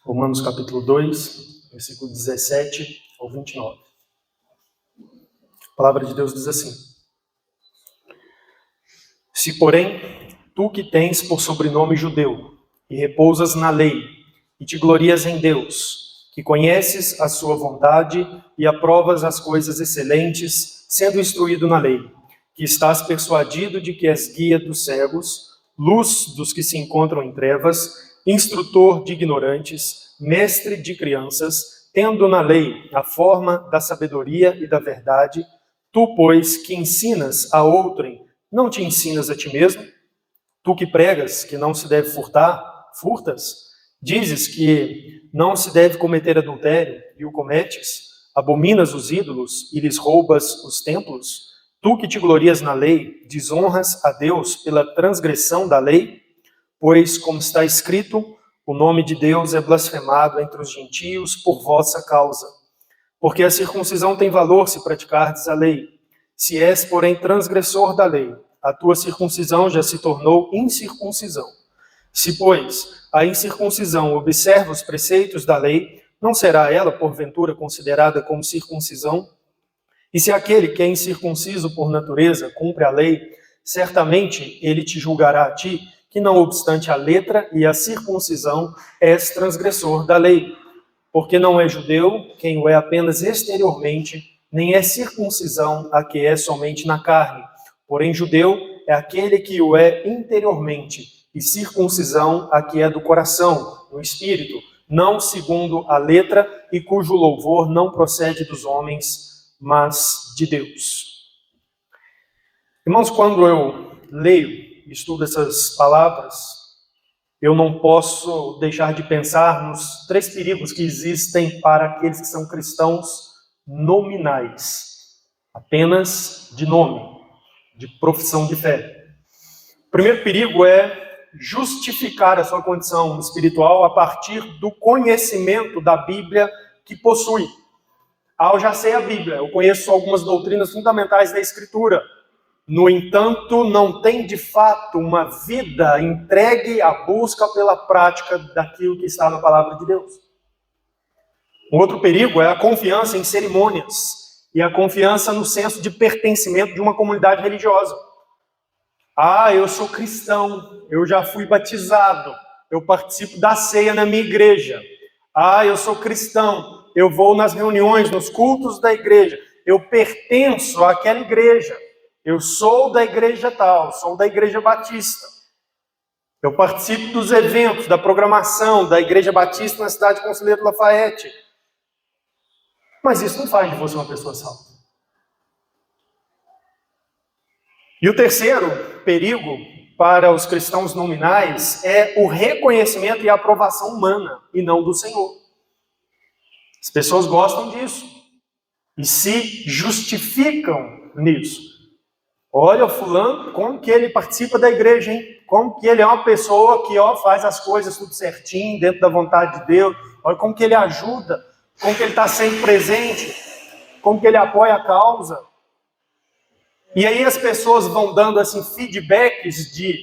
Romanos capítulo 2, versículo 17 ao 29. A palavra de Deus diz assim: Se, porém, tu que tens por sobrenome judeu, e repousas na lei, e te glorias em Deus, que conheces a sua vontade e aprovas as coisas excelentes, sendo instruído na lei, que estás persuadido de que és guia dos cegos, luz dos que se encontram em trevas, instrutor de ignorantes, mestre de crianças, tendo na lei a forma da sabedoria e da verdade, tu, pois, que ensinas a outrem, não te ensinas a ti mesmo? Tu que pregas que não se deve furtar, furtas? Dizes que não se deve cometer adultério e o cometes? Abominas os ídolos e lhes roubas os templos? Tu que te glorias na lei, desonras a Deus pela transgressão da lei? Pois, como está escrito, o nome de Deus é blasfemado entre os gentios por vossa causa. Porque a circuncisão tem valor se praticardes a lei. Se és, porém, transgressor da lei, a tua circuncisão já se tornou incircuncisão. Se, pois, a incircuncisão observa os preceitos da lei, não será ela, porventura, considerada como circuncisão? E se aquele que é incircunciso por natureza cumpre a lei, certamente ele te julgará a ti, que não obstante a letra e a circuncisão, és transgressor da lei. Porque não é judeu quem o é apenas exteriormente, nem é circuncisão a que é somente na carne. Porém, judeu é aquele que o é interiormente, e circuncisão a que é do coração, no espírito, não segundo a letra, e cujo louvor não procede dos homens, mas de Deus. Irmãos, quando eu leio e estudo essas palavras, eu não posso deixar de pensar nos três perigos que existem para aqueles que são cristãos nominais, apenas de nome, de profissão de fé. O primeiro perigo é justificar a sua condição espiritual a partir do conhecimento da Bíblia que possui. Eu já sei a Bíblia, eu conheço algumas doutrinas fundamentais da Escritura. No entanto, não tem de fato uma vida entregue à busca pela prática daquilo que está na palavra de Deus. Um outro perigo é a confiança em cerimônias e a confiança no senso de pertencimento de uma comunidade religiosa. Eu sou cristão, eu já fui batizado, eu participo da ceia na minha igreja. Eu sou cristão, eu vou nas reuniões, nos cultos da igreja, eu pertenço àquela igreja. Eu sou da igreja tal, sou da igreja batista. Eu participo dos eventos, da programação da igreja batista na cidade de Conselheiro Lafayette. Mas isso não faz de você uma pessoa salva. E o terceiro perigo para os cristãos nominais é o reconhecimento e a aprovação humana, e não do Senhor. As pessoas gostam disso e se justificam nisso. Olha o fulano, como que ele participa da igreja, hein? Como que ele é uma pessoa que faz as coisas tudo certinho, dentro da vontade de Deus. Olha como que ele ajuda, como que ele está sempre presente, como que ele apoia a causa. E aí as pessoas vão dando assim feedbacks de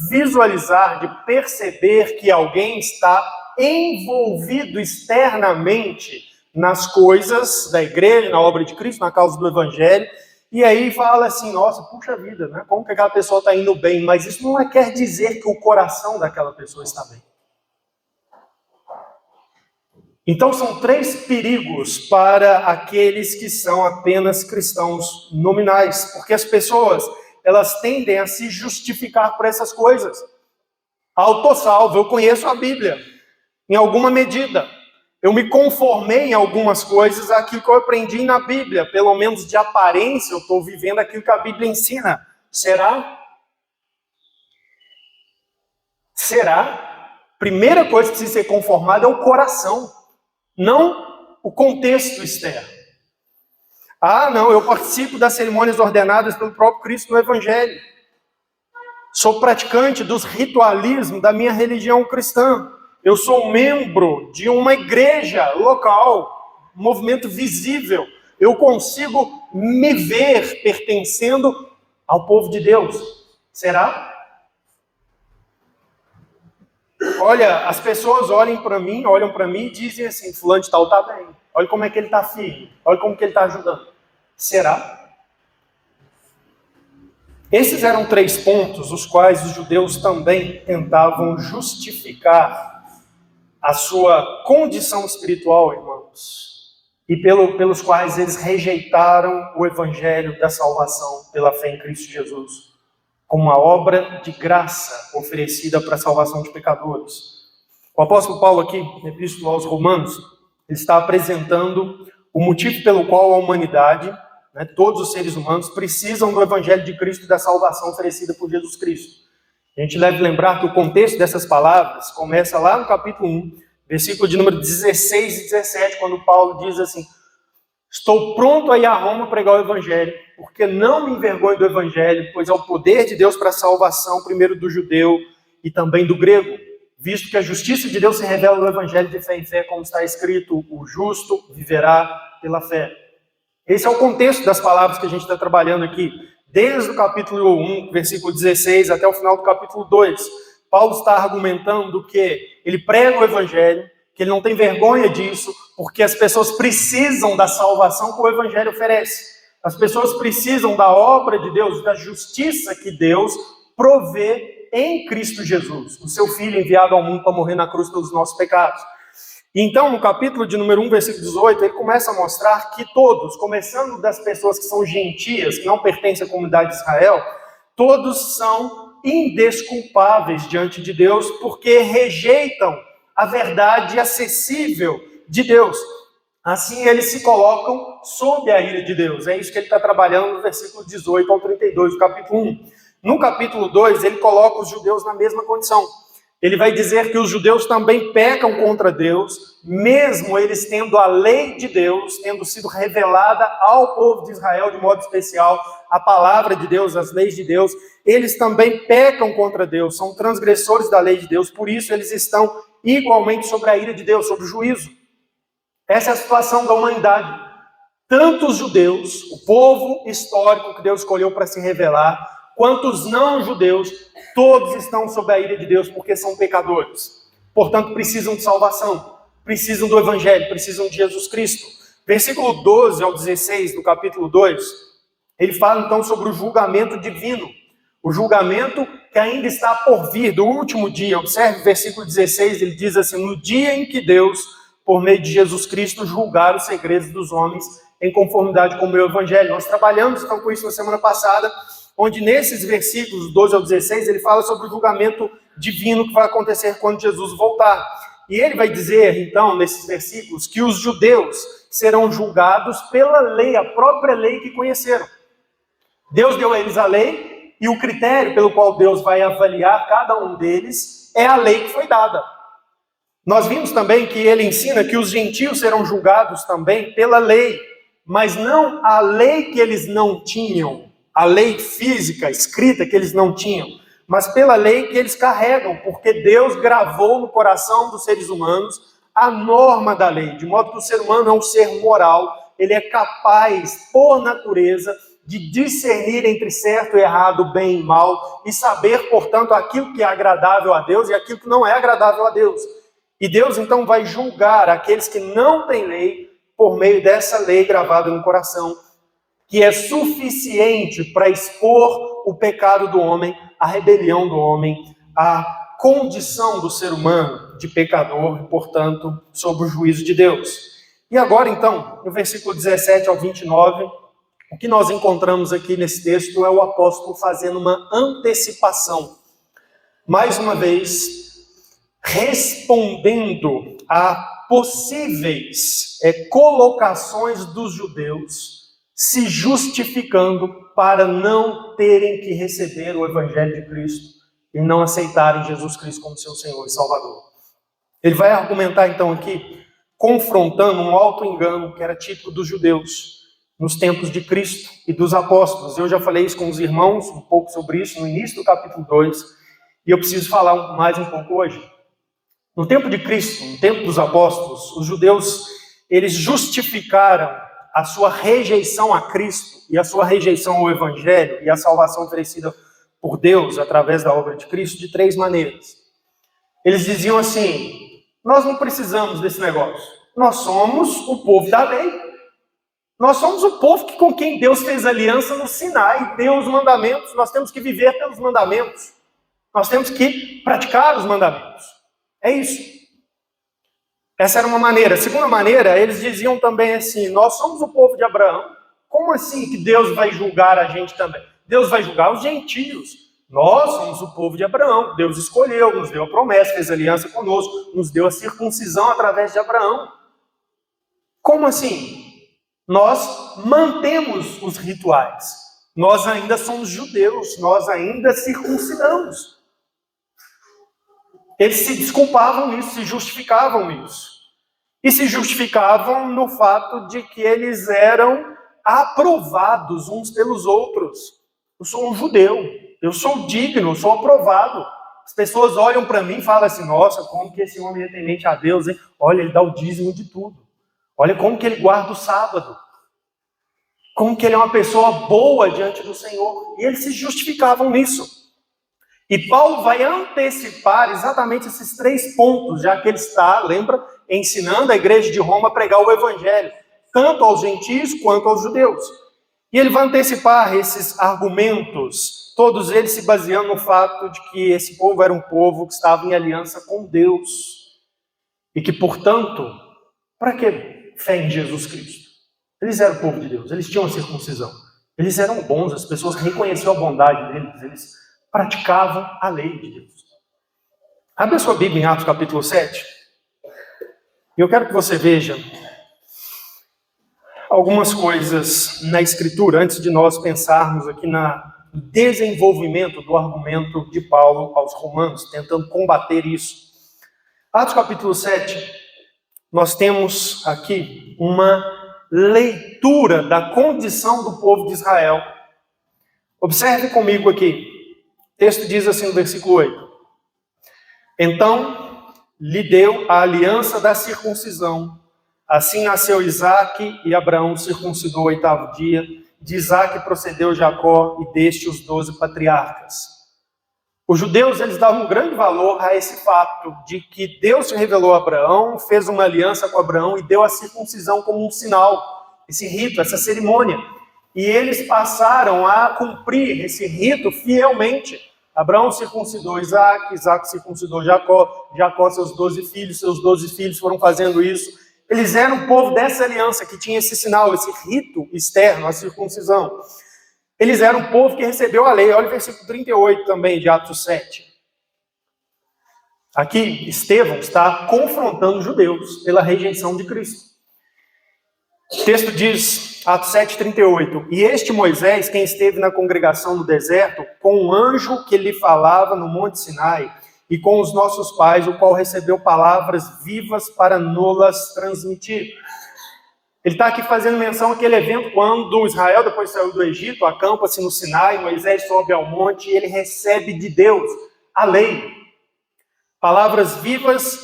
visualizar, de perceber que alguém está envolvido externamente nas coisas da igreja, na obra de Cristo, na causa do Evangelho. E aí fala assim, nossa, puxa vida, né? Como que aquela pessoa está indo bem? Mas isso não quer dizer que o coração daquela pessoa está bem. Então são três perigos para aqueles que são apenas cristãos nominais. Porque as pessoas, elas tendem a se justificar por essas coisas. Autossalvo, eu conheço a Bíblia, em alguma medida. Eu me conformei em algumas coisas aquilo que eu aprendi na Bíblia. Pelo menos de aparência, eu estou vivendo aquilo que a Bíblia ensina. Será? Será? Primeira coisa que precisa ser conformada é o coração, não o contexto externo. Não, eu participo das cerimônias ordenadas pelo próprio Cristo no Evangelho. Sou praticante dos ritualismos da minha religião cristã. Eu sou membro de uma igreja local, um movimento visível. Eu consigo me ver pertencendo ao povo de Deus. Será? Olha, as pessoas olham para mim e dizem assim, fulano de tal está bem. Olha como é que ele está firme. Olha como que ele está ajudando. Será? Esses eram 3 pontos, os quais os judeus também tentavam justificar a sua condição espiritual, irmãos, e pelos quais eles rejeitaram o evangelho da salvação pela fé em Cristo Jesus, como uma obra de graça oferecida para a salvação de pecadores. O apóstolo Paulo aqui, na Epístola aos Romanos, ele está apresentando o motivo pelo qual a humanidade, todos os seres humanos, precisam do evangelho de Cristo e da salvação oferecida por Jesus Cristo. A gente deve lembrar que o contexto dessas palavras começa lá no capítulo 1, versículo de número 16 e 17, quando Paulo diz assim: estou pronto a ir a Roma pregar o evangelho, porque não me envergonho do evangelho, pois é o poder de Deus para a salvação, primeiro do judeu e também do grego, visto que a justiça de Deus se revela no evangelho de fé em fé, como está escrito, o justo viverá pela fé. Esse é o contexto das palavras que a gente está trabalhando aqui. Desde o capítulo 1, versículo 16, até o final do capítulo 2, Paulo está argumentando que ele prega o evangelho, que ele não tem vergonha disso, porque as pessoas precisam da salvação que o evangelho oferece. As pessoas precisam da obra de Deus, da justiça que Deus provê em Cristo Jesus, o seu Filho enviado ao mundo para morrer na cruz pelos nossos pecados. Então, no capítulo de número 1, versículo 18, ele começa a mostrar que todos, começando das pessoas que são gentias, que não pertencem à comunidade de Israel, todos são indesculpáveis diante de Deus, porque rejeitam a verdade acessível de Deus. Assim, eles se colocam sob a ira de Deus. É isso que ele está trabalhando no versículo 18 ao 32 do capítulo 1. No capítulo 2, ele coloca os judeus na mesma condição. Ele vai dizer que os judeus também pecam contra Deus, mesmo eles tendo a lei de Deus, tendo sido revelada ao povo de Israel de modo especial, a palavra de Deus, as leis de Deus, eles também pecam contra Deus, são transgressores da lei de Deus, por isso eles estão igualmente sobre a ira de Deus, sobre o juízo. Essa é a situação da humanidade. Tanto os judeus, o povo histórico que Deus escolheu para se revelar, quanto os não-judeus, todos estão sob a ira de Deus porque são pecadores. Portanto, precisam de salvação, precisam do Evangelho, precisam de Jesus Cristo. Versículo 12 ao 16 do capítulo 2, ele fala então sobre o julgamento divino. O julgamento que ainda está por vir, do último dia. Observe o versículo 16, ele diz assim: no dia em que Deus, por meio de Jesus Cristo, julgar os segredos dos homens em conformidade com o meu Evangelho. Nós trabalhamos então com isso na semana passada, onde nesses versículos 12 ao 16, ele fala sobre o julgamento divino que vai acontecer quando Jesus voltar. E ele vai dizer, então, nesses versículos, que os judeus serão julgados pela lei, a própria lei que conheceram. Deus deu a eles a lei, e o critério pelo qual Deus vai avaliar cada um deles é a lei que foi dada. Nós vimos também que ele ensina que os gentios serão julgados também pela lei, mas não a lei que eles não tinham, a lei física, escrita, que eles não tinham, mas pela lei que eles carregam, porque Deus gravou no coração dos seres humanos a norma da lei, de modo que o ser humano é um ser moral, ele é capaz, por natureza, de discernir entre certo e errado, bem e mal, e saber, portanto, aquilo que é agradável a Deus e aquilo que não é agradável a Deus. E Deus, então, vai julgar aqueles que não têm lei por meio dessa lei gravada no coração, que é suficiente para expor o pecado do homem, a rebelião do homem, a condição do ser humano de pecador, e, portanto, sob o juízo de Deus. E agora, então, no versículo 17 ao 29, o que nós encontramos aqui nesse texto é o apóstolo fazendo uma antecipação. Mais uma vez, respondendo a possíveis colocações dos judeus, se justificando para não terem que receber o Evangelho de Cristo e não aceitarem Jesus Cristo como seu Senhor e Salvador. Ele vai argumentar então aqui, confrontando um auto-engano que era típico dos judeus nos tempos de Cristo e dos apóstolos. Eu já falei isso com os irmãos, um pouco sobre isso, no início do capítulo 2, e eu preciso falar mais um pouco hoje. No tempo de Cristo, no tempo dos apóstolos, os judeus, eles justificaram a sua rejeição a Cristo e a sua rejeição ao Evangelho e a salvação oferecida por Deus através da obra de Cristo de 3 maneiras. Eles diziam assim: nós não precisamos desse negócio. Nós somos o povo da lei. Nós somos o povo com quem Deus fez aliança no Sinai, deu os mandamentos. Nós temos que viver pelos mandamentos. Nós temos que praticar os mandamentos. É isso. Essa era uma maneira. A segunda maneira, eles diziam também assim: nós somos o povo de Abraão. Como assim que Deus vai julgar a gente também? Deus vai julgar os gentios. Nós somos o povo de Abraão. Deus escolheu, nos deu a promessa, fez aliança conosco, nos deu a circuncisão através de Abraão. Como assim? Nós mantemos os rituais. Nós ainda somos judeus, nós ainda circuncidamos. Eles se desculpavam nisso, se justificavam nisso. E se justificavam no fato de que eles eram aprovados uns pelos outros. Eu sou um judeu, eu sou digno, eu sou aprovado. As pessoas olham para mim e falam assim: nossa, como que esse homem é temente a Deus, hein? Olha, ele dá o dízimo de tudo. Olha como que ele guarda o sábado. Como que ele é uma pessoa boa diante do Senhor. E eles se justificavam nisso. E Paulo vai antecipar exatamente esses 3 pontos, já que ele está, lembra, ensinando a igreja de Roma a pregar o evangelho, tanto aos gentios quanto aos judeus. E ele vai antecipar esses argumentos, todos eles se baseando no fato de que esse povo era um povo que estava em aliança com Deus. E que, portanto, para que fé em Jesus Cristo? Eles eram o povo de Deus, eles tinham a circuncisão. Eles eram bons, as pessoas reconheciam a bondade deles, eles praticavam a lei de Deus. Abre a sua Bíblia em Atos capítulo 7. E eu quero que você veja algumas coisas na Escritura, antes de nós pensarmos aqui no desenvolvimento do argumento de Paulo aos Romanos, tentando combater isso. Atos capítulo 7, nós temos aqui uma leitura da condição do povo de Israel. Observe comigo aqui. O texto diz assim no versículo 8: então lhe deu a aliança da circuncisão. Assim nasceu Isaque, e Abraão circuncidou o 8º dia. De Isaque procedeu Jacó, e deste os 12 patriarcas. Os judeus, eles davam um grande valor a esse fato de que Deus se revelou a Abraão, fez uma aliança com Abraão e deu a circuncisão como um sinal, esse rito, essa cerimônia. E eles passaram a cumprir esse rito fielmente. Abraão circuncidou Isaque, Isaque circuncidou Jacó, Jacó seus 12 filhos foram fazendo isso. Eles eram o povo dessa aliança que tinha esse sinal, esse rito externo, a circuncisão. Eles eram o povo que recebeu a lei. Olha o versículo 38 também de Atos 7. Aqui, Estevão está confrontando os judeus pela rejeição de Cristo. O texto diz, Atos 7:38, e este Moisés, quem esteve na congregação no deserto, com um anjo que lhe falava no Monte Sinai, e com os nossos pais, o qual recebeu palavras vivas para nos transmitir. Ele está aqui fazendo menção àquele evento quando Israel depois saiu do Egito, acampa-se no Sinai, Moisés sobe ao monte e ele recebe de Deus a lei. Palavras vivas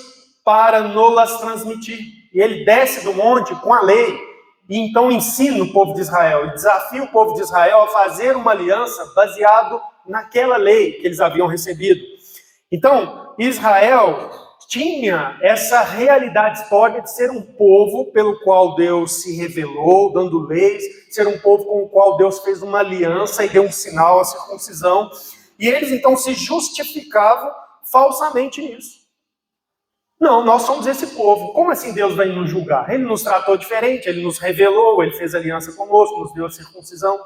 para nos transmitir. E ele desce do monte com a lei e então ensina o povo de Israel, e desafia o povo de Israel a fazer uma aliança baseado naquela lei que eles haviam recebido. Então, Israel tinha essa realidade histórica de ser um povo pelo qual Deus se revelou, dando leis, ser um povo com o qual Deus fez uma aliança e deu um sinal, a circuncisão. E eles então se justificavam falsamente nisso. Não, nós somos esse povo. Como assim Deus vai nos julgar? Ele nos tratou diferente, ele nos revelou, ele fez aliança conosco, nos deu a circuncisão.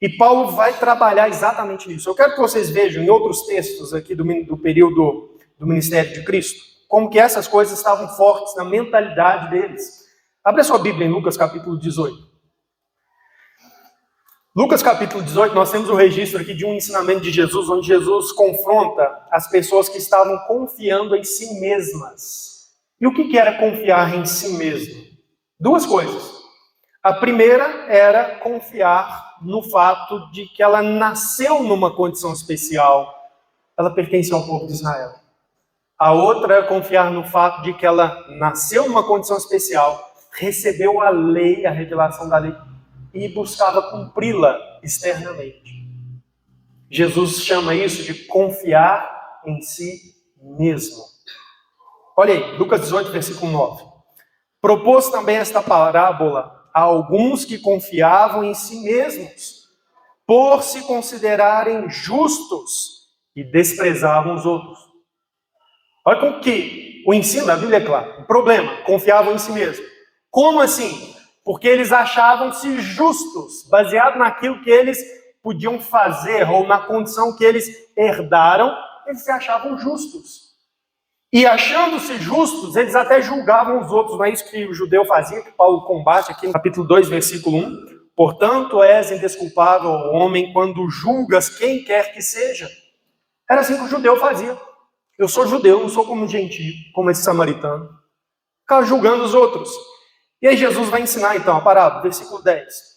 E Paulo vai trabalhar exatamente nisso. Eu quero que vocês vejam em outros textos aqui do período do ministério de Cristo, como que essas coisas estavam fortes na mentalidade deles. Abra sua Bíblia em Lucas capítulo 18. Lucas capítulo 18, nós temos o registro aqui de um ensinamento de Jesus, onde Jesus confronta as pessoas que estavam confiando em si mesmas. E o que era confiar em si mesmo? Duas coisas. A primeira era confiar no fato de que ela nasceu numa condição especial. Ela pertence ao povo de Israel. A outra é confiar no fato de que ela nasceu numa condição especial, recebeu a lei, a revelação da lei, e buscava cumpri-la externamente. Jesus chama isso de confiar em si mesmo. Olha aí, Lucas 18, versículo 9. Propôs também esta parábola a alguns que confiavam em si mesmos, por se considerarem justos e desprezavam os outros. Olha como que o ensino da Bíblia é claro. O problema, confiavam em si mesmos. Como assim? Porque eles achavam-se justos, baseado naquilo que eles podiam fazer, ou na condição que eles herdaram, eles se achavam justos. E achando-se justos, eles até julgavam os outros. Não é isso que o judeu fazia, que Paulo combate aqui no capítulo 2, versículo 1. Portanto, és indesculpável, homem, quando julgas quem quer que seja. Era assim que o judeu fazia. Eu sou judeu, não sou como um gentio, como esse samaritano. Ficava julgando os outros. E aí Jesus vai ensinar então a parábola, versículo 10.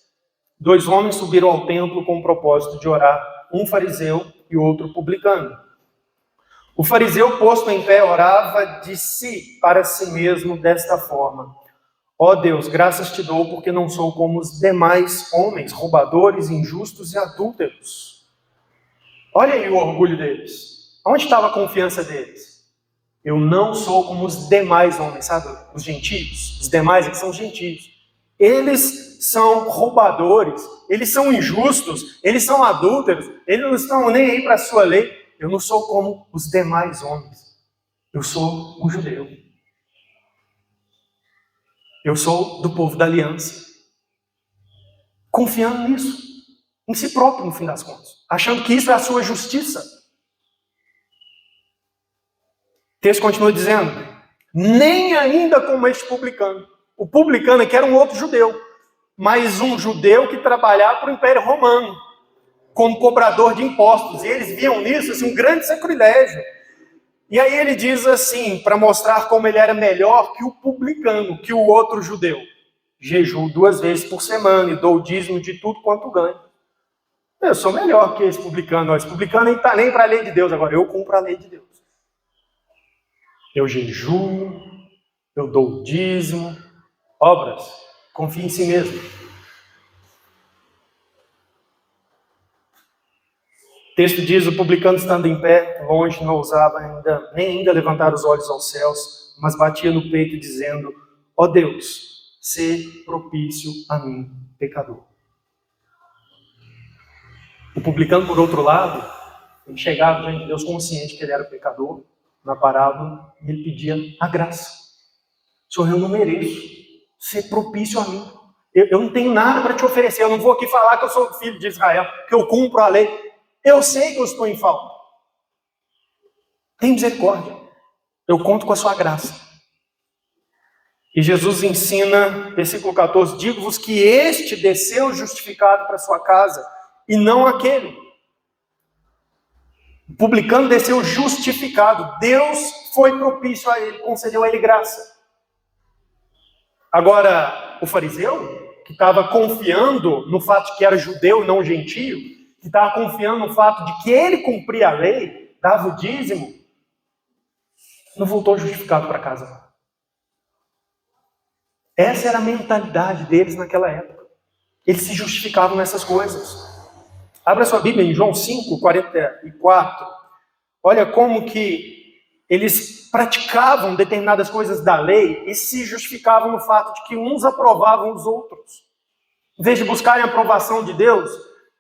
2 homens subiram ao templo com o propósito de orar, um fariseu e outro publicano. O fariseu, posto em pé, orava de si para si mesmo desta forma: ó Deus, graças te dou porque não sou como os demais homens, roubadores, injustos e adúlteros. Olha aí o orgulho deles. Onde estava a confiança deles? Eu não sou como os demais homens, sabe? Os gentios. Os demais que são gentios. Eles são roubadores, eles são injustos, eles são adúlteros, eles não estão nem aí para a sua lei. Eu não sou como os demais homens. Eu sou um judeu. Eu sou do povo da aliança. Confiando nisso, em si próprio, no fim das contas. Achando que isso é a sua justiça. O texto continua dizendo: nem ainda como este publicano. O publicano aqui era um outro judeu, mas um judeu que trabalhava para o Império Romano, como cobrador de impostos. E eles viam nisso assim, um grande sacrilégio. E aí ele diz assim, para mostrar como ele era melhor que o publicano, que o outro judeu: jejuo 2 vezes por semana e dou o dízimo de tudo quanto ganho. Eu sou melhor que esse publicano. Esse publicano nem está nem para a lei de Deus, agora eu cumpro a lei de Deus. Eu jejuo, eu dou o dízimo, obras, confie em si mesmo. O texto diz: o publicano, estando em pé, longe, não ousava nem ainda levantar os olhos aos céus, mas batia no peito dizendo: ó Deus, sê propício a mim, pecador. O publicano, por outro lado, ele chegava diante de Deus consciente que ele era pecador. Na parábola, ele pedia a graça. Senhor, eu não mereço ser propício a mim. Eu não tenho nada para te oferecer. Eu não vou aqui falar que eu sou filho de Israel, que eu cumpro a lei. Eu sei que eu estou em falta. Tem misericórdia. Eu conto com a sua graça. E Jesus ensina, versículo 14: digo-vos que este desceu justificado para sua casa, e não aquele. O publicano desceu justificado. Deus foi propício a ele, concedeu a ele graça. Agora, o fariseu, que estava confiando no fato de que era judeu e não gentio, que estava confiando no fato de que ele cumpria a lei, dava o dízimo, não voltou justificado para casa. Essa era a mentalidade deles naquela época. Eles se justificavam nessas coisas. Abra sua Bíblia em João 5, 44. Olha como que eles praticavam determinadas coisas da lei e se justificavam no fato de que uns aprovavam os outros. Em vez de buscarem a aprovação de Deus,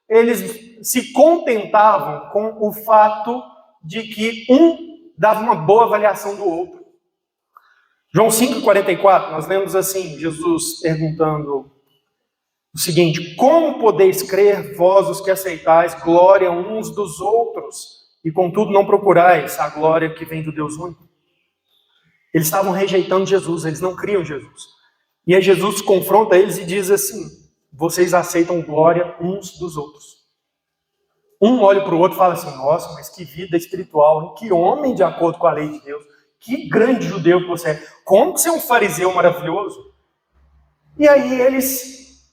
eles se contentavam com o fato de que um dava uma boa avaliação do outro. João 5,44, nós lemos assim, Jesus perguntando o seguinte: como podeis crer, vós os que aceitais glória uns dos outros, e contudo não procurais a glória que vem do Deus único? Eles estavam rejeitando Jesus, eles não criam Jesus. E aí Jesus confronta eles e diz assim: vocês aceitam glória uns dos outros. Um olha para o outro e fala assim: nossa, mas que vida espiritual, hein? Que homem de acordo com a lei de Deus, que grande judeu que você é, como que você é um fariseu maravilhoso? E aí eles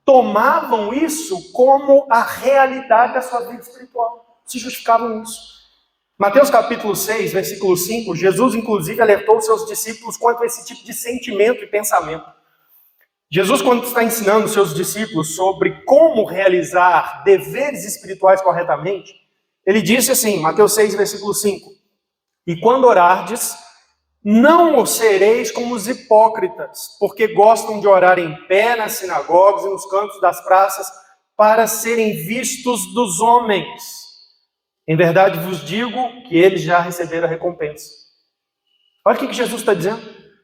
tomavam isso como a realidade da sua vida espiritual, se justificavam nisso. Mateus capítulo 6, versículo 5, Jesus inclusive alertou seus discípulos quanto a esse tipo de sentimento e pensamento. Jesus, quando está ensinando seus discípulos sobre como realizar deveres espirituais corretamente, ele disse assim, Mateus 6, versículo 5, E quando orardes, não sereis como os hipócritas, porque gostam de orar em pé nas sinagogas e nos cantos das praças, para serem vistos dos homens. Em verdade vos digo que eles já receberam a recompensa. Olha o que Jesus está dizendo.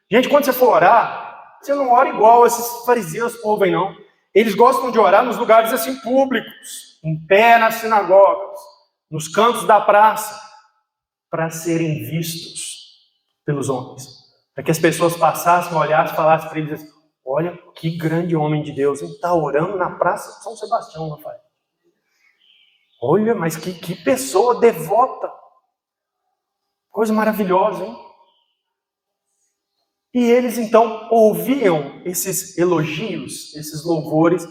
Gente, quando você for orar, você não ora igual esses fariseus, povo aí não. Eles gostam de orar nos lugares assim públicos, em pé nas sinagogas, nos cantos da praça, para serem vistos pelos homens. Para que as pessoas passassem, olhassem e falassem para eles assim, olha que grande homem de Deus, ele está orando na praça de São Sebastião, Rafael. Olha, mas que pessoa devota. Coisa maravilhosa, hein? E eles então ouviam esses elogios, esses louvores,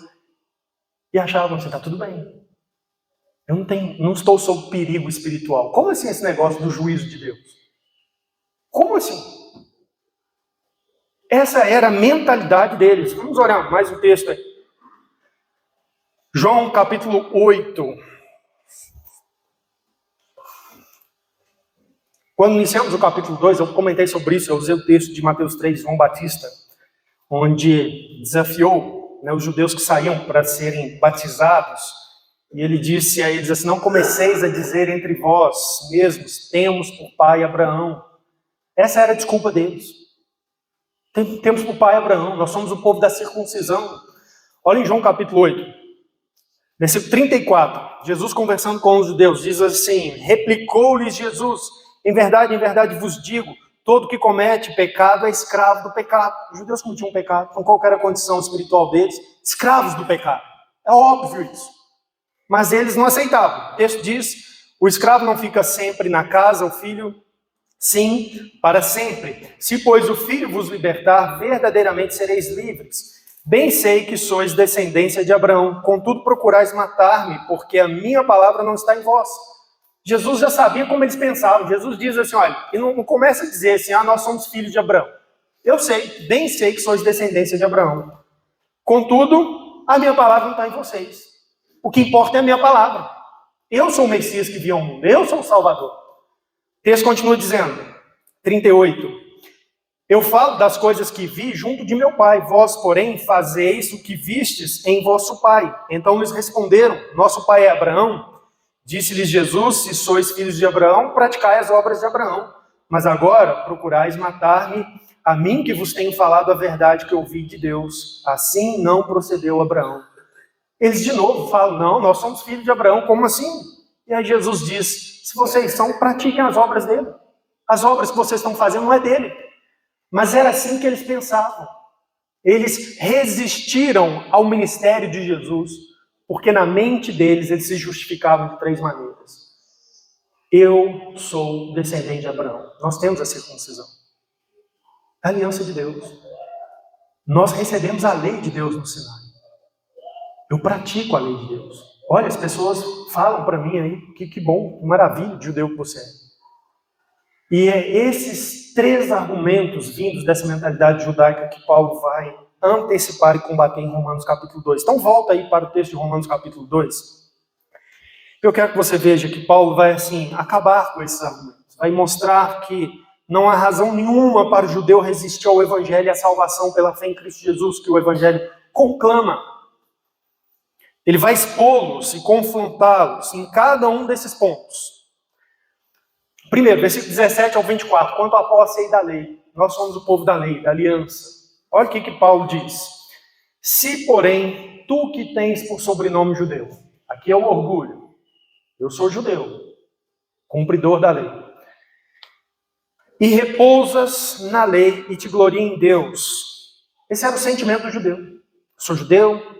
e achavam assim, está tudo bem. Eu não estou sob perigo espiritual. Como assim esse negócio do juízo de Deus? Como assim? Essa era a mentalidade deles. Vamos olhar mais um texto aí. João capítulo 8. Quando iniciamos o capítulo 2, eu comentei sobre isso, eu usei o texto de Mateus 3, João Batista, onde desafiou os judeus que saíam para serem batizados, e ele disse a eles assim, não comeceis a dizer entre vós mesmos, temos por pai Abraão. Essa era a desculpa deles. Temos por pai Abraão, nós somos o povo da circuncisão. Olha em João capítulo 8, versículo 34, Jesus conversando com os judeus, diz assim, replicou-lhes Jesus, em verdade vos digo, todo que comete pecado é escravo do pecado. Os judeus cometiam pecado, então qual era a condição espiritual deles? Escravos do pecado. É óbvio isso. Mas eles não aceitavam. O texto diz, o escravo não fica sempre na casa, o filho, sim, para sempre. Se, pois, o filho vos libertar, verdadeiramente sereis livres. Bem sei que sois descendência de Abraão, contudo procurais matar-me, porque a minha palavra não está em vós. Jesus já sabia como eles pensavam. Jesus diz assim, olha, e não começa a dizer assim, nós somos filhos de Abraão. Eu sei, bem sei que sois descendência de Abraão. Contudo, a minha palavra não está em vocês. O que importa é a minha palavra. Eu sou o Messias que veio ao mundo, eu sou o Salvador. O texto continua dizendo, 38, eu falo das coisas que vi junto de meu pai, vós, porém, fazeis o que vistes em vosso pai. Então eles responderam, nosso pai é Abraão. Disse-lhes Jesus, se sois filhos de Abraão, praticai as obras de Abraão. Mas agora procurais matar-me, a mim que vos tenho falado a verdade que ouvi de Deus. Assim não procedeu Abraão. Eles de novo falam, não, nós somos filhos de Abraão, como assim? E aí Jesus diz, se vocês são, pratiquem as obras dele. As obras que vocês estão fazendo não é dele. Mas era assim que eles pensavam. Eles resistiram ao ministério de Jesus, porque na mente deles eles se justificavam de três maneiras. Eu sou descendente de Abraão. Nós temos a circuncisão. A aliança de Deus. Nós recebemos a lei de Deus no Sinai. Eu pratico a lei de Deus. Olha, as pessoas falam para mim aí, que bom, que maravilha de judeu que você é. E é esses três argumentos vindos dessa mentalidade judaica que Paulo vai antecipar e combater em Romanos capítulo 2. Então volta aí para o texto de Romanos capítulo 2. Eu quero que você veja que Paulo vai assim acabar com esses argumentos. Vai mostrar que não há razão nenhuma para o judeu resistir ao evangelho e à salvação pela fé em Cristo Jesus, que o evangelho conclama. Ele vai expô-los e confrontá-los em cada um desses pontos. Primeiro, versículo 17 ao 24, quanto à posse da lei. Nós somos o povo da lei, da aliança. Olha o que Paulo diz. Se, porém, tu que tens por sobrenome judeu, aqui é o orgulho, eu sou judeu, cumpridor da lei, e repousas na lei e te gloria em Deus. Esse era o sentimento do judeu. Eu sou judeu,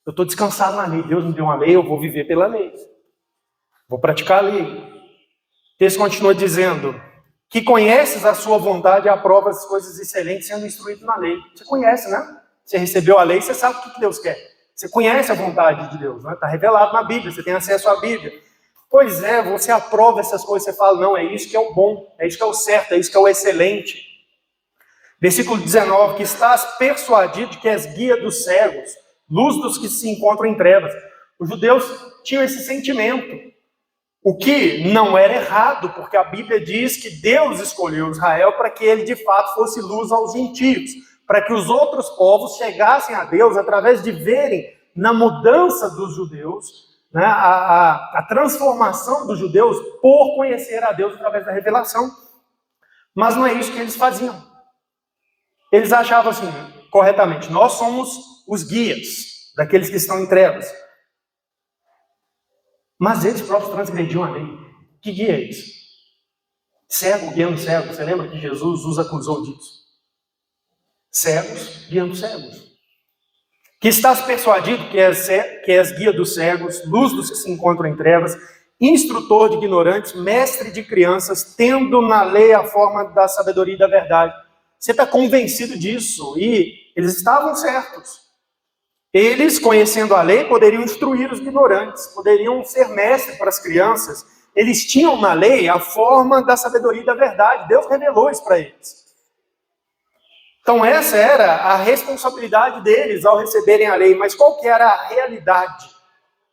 eu estou descansado na lei, Deus me deu uma lei, eu vou viver pela lei, vou praticar a lei. O texto continua dizendo que conheces a sua vontade e aprova as coisas excelentes sendo instruído na lei. Você conhece, né? Você recebeu a lei, você sabe o que Deus quer. Você conhece a vontade de Deus, né? Está revelado na Bíblia, você tem acesso à Bíblia. Pois é, você aprova essas coisas, você fala, não, é isso que é o bom, é isso que é o certo, é isso que é o excelente. Versículo 19, que estás persuadido de que és guia dos cegos, luz dos que se encontram em trevas. Os judeus tinham esse sentimento. O que não era errado, porque a Bíblia diz que Deus escolheu Israel para que ele de fato fosse luz aos gentios, para que os outros povos chegassem a Deus através de verem na mudança dos judeus, né, a transformação dos judeus por conhecer a Deus através da revelação. Mas não é isso que eles faziam. Eles achavam assim, corretamente, nós somos os guias daqueles que estão em trevas. Mas eles próprios transgrediam a lei. Que guia é esse? Cego guiando cego. Você lembra que Jesus os acusou disso? Cegos guiando cegos. Que estás persuadido que és guia dos cegos, luz dos que se encontram em trevas, instrutor de ignorantes, mestre de crianças, tendo na lei a forma da sabedoria e da verdade. Você está convencido disso, e eles estavam certos. Eles, conhecendo a lei, poderiam instruir os ignorantes, poderiam ser mestres para as crianças. Eles tinham na lei a forma da sabedoria e da verdade. Deus revelou isso para eles. Então essa era a responsabilidade deles ao receberem a lei. Mas qual que era a realidade?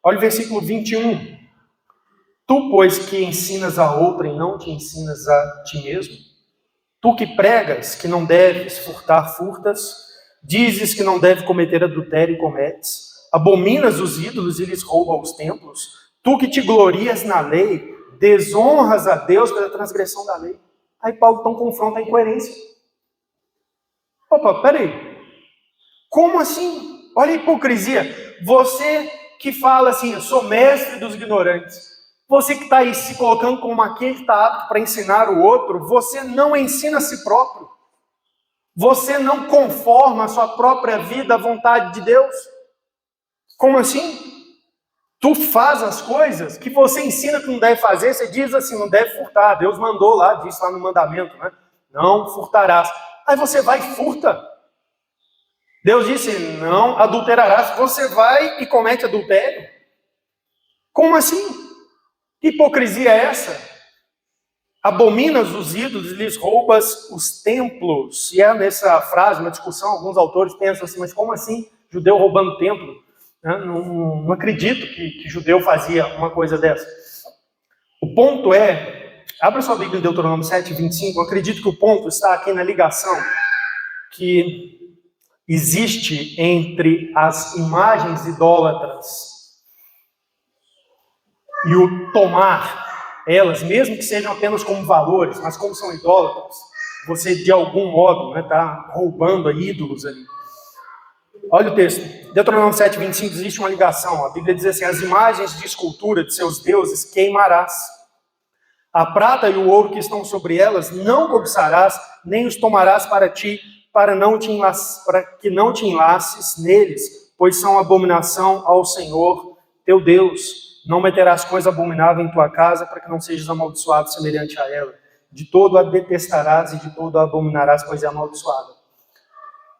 Olha o versículo 21. Tu, pois, que ensinas a outrem, não te ensinas a ti mesmo? Tu que pregas que não deves furtar, furtas. Dizes que não deve cometer adultério e cometes. Abominas os ídolos e lhes rouba os templos. Tu que te glorias na lei, desonras a Deus pela transgressão da lei. Aí Paulo então confronta a incoerência. Opa, peraí. Como assim? Olha a hipocrisia. Você que fala assim, eu sou mestre dos ignorantes. Você que está aí se colocando como aquele que está apto para ensinar o outro, você não ensina a si próprio. Você não conforma a sua própria vida à vontade de Deus? Como assim? Tu faz as coisas que você ensina que não deve fazer, você diz assim, não deve furtar. Deus mandou lá, disse lá no mandamento, né? Não furtarás. Aí você vai e furta. Deus disse, não adulterarás. Você vai e comete adultério. Como assim? Que hipocrisia é essa? Abominas os ídolos e lhes roubas os templos. E é nessa frase, uma discussão, alguns autores pensam assim, mas como assim judeu roubando templo? Não acredito que judeu fazia uma coisa dessa. O ponto é, abra sua Bíblia em Deuteronômio 7, 25, eu acredito que o ponto está aqui na ligação que existe entre as imagens idólatras e o tomar elas, mesmo que sejam apenas como valores, mas como são idólatras, você de algum modo está roubando a ídolos ali. Olha o texto, Deuteronômio 7, 25, existe uma ligação. A Bíblia diz assim, as imagens de escultura de seus deuses queimarás. A prata e o ouro que estão sobre elas não cobiçarás, nem os tomarás para ti, para que não te enlaces neles, pois são abominação ao Senhor teu Deus. Não meterás coisa abominável em tua casa, para que não sejas amaldiçoado semelhante a ela. De todo a detestarás e de todo a abominarás, pois é amaldiçoada.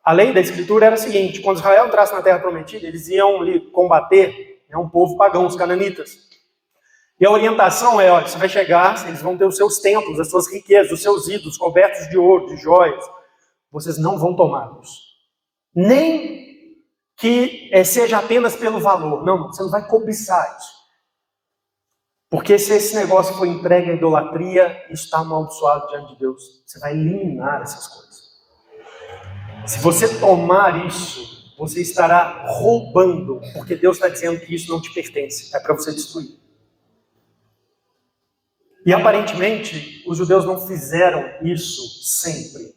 A lei da Escritura era a seguinte, quando Israel entrasse na Terra Prometida, eles iam combater um povo pagão, os cananitas. E a orientação é, olha, você vai chegar, eles vão ter os seus templos, as suas riquezas, os seus ídolos, cobertos de ouro, de joias. Vocês não vão tomá-los. Nem que seja apenas pelo valor. Não, você não vai cobiçar isso. Porque se esse negócio for entregue à idolatria, está amaldiçoado diante de Deus. Você vai eliminar essas coisas. Se você tomar isso, você estará roubando, porque Deus está dizendo que isso não te pertence, é para você destruir. E aparentemente, os judeus não fizeram isso sempre.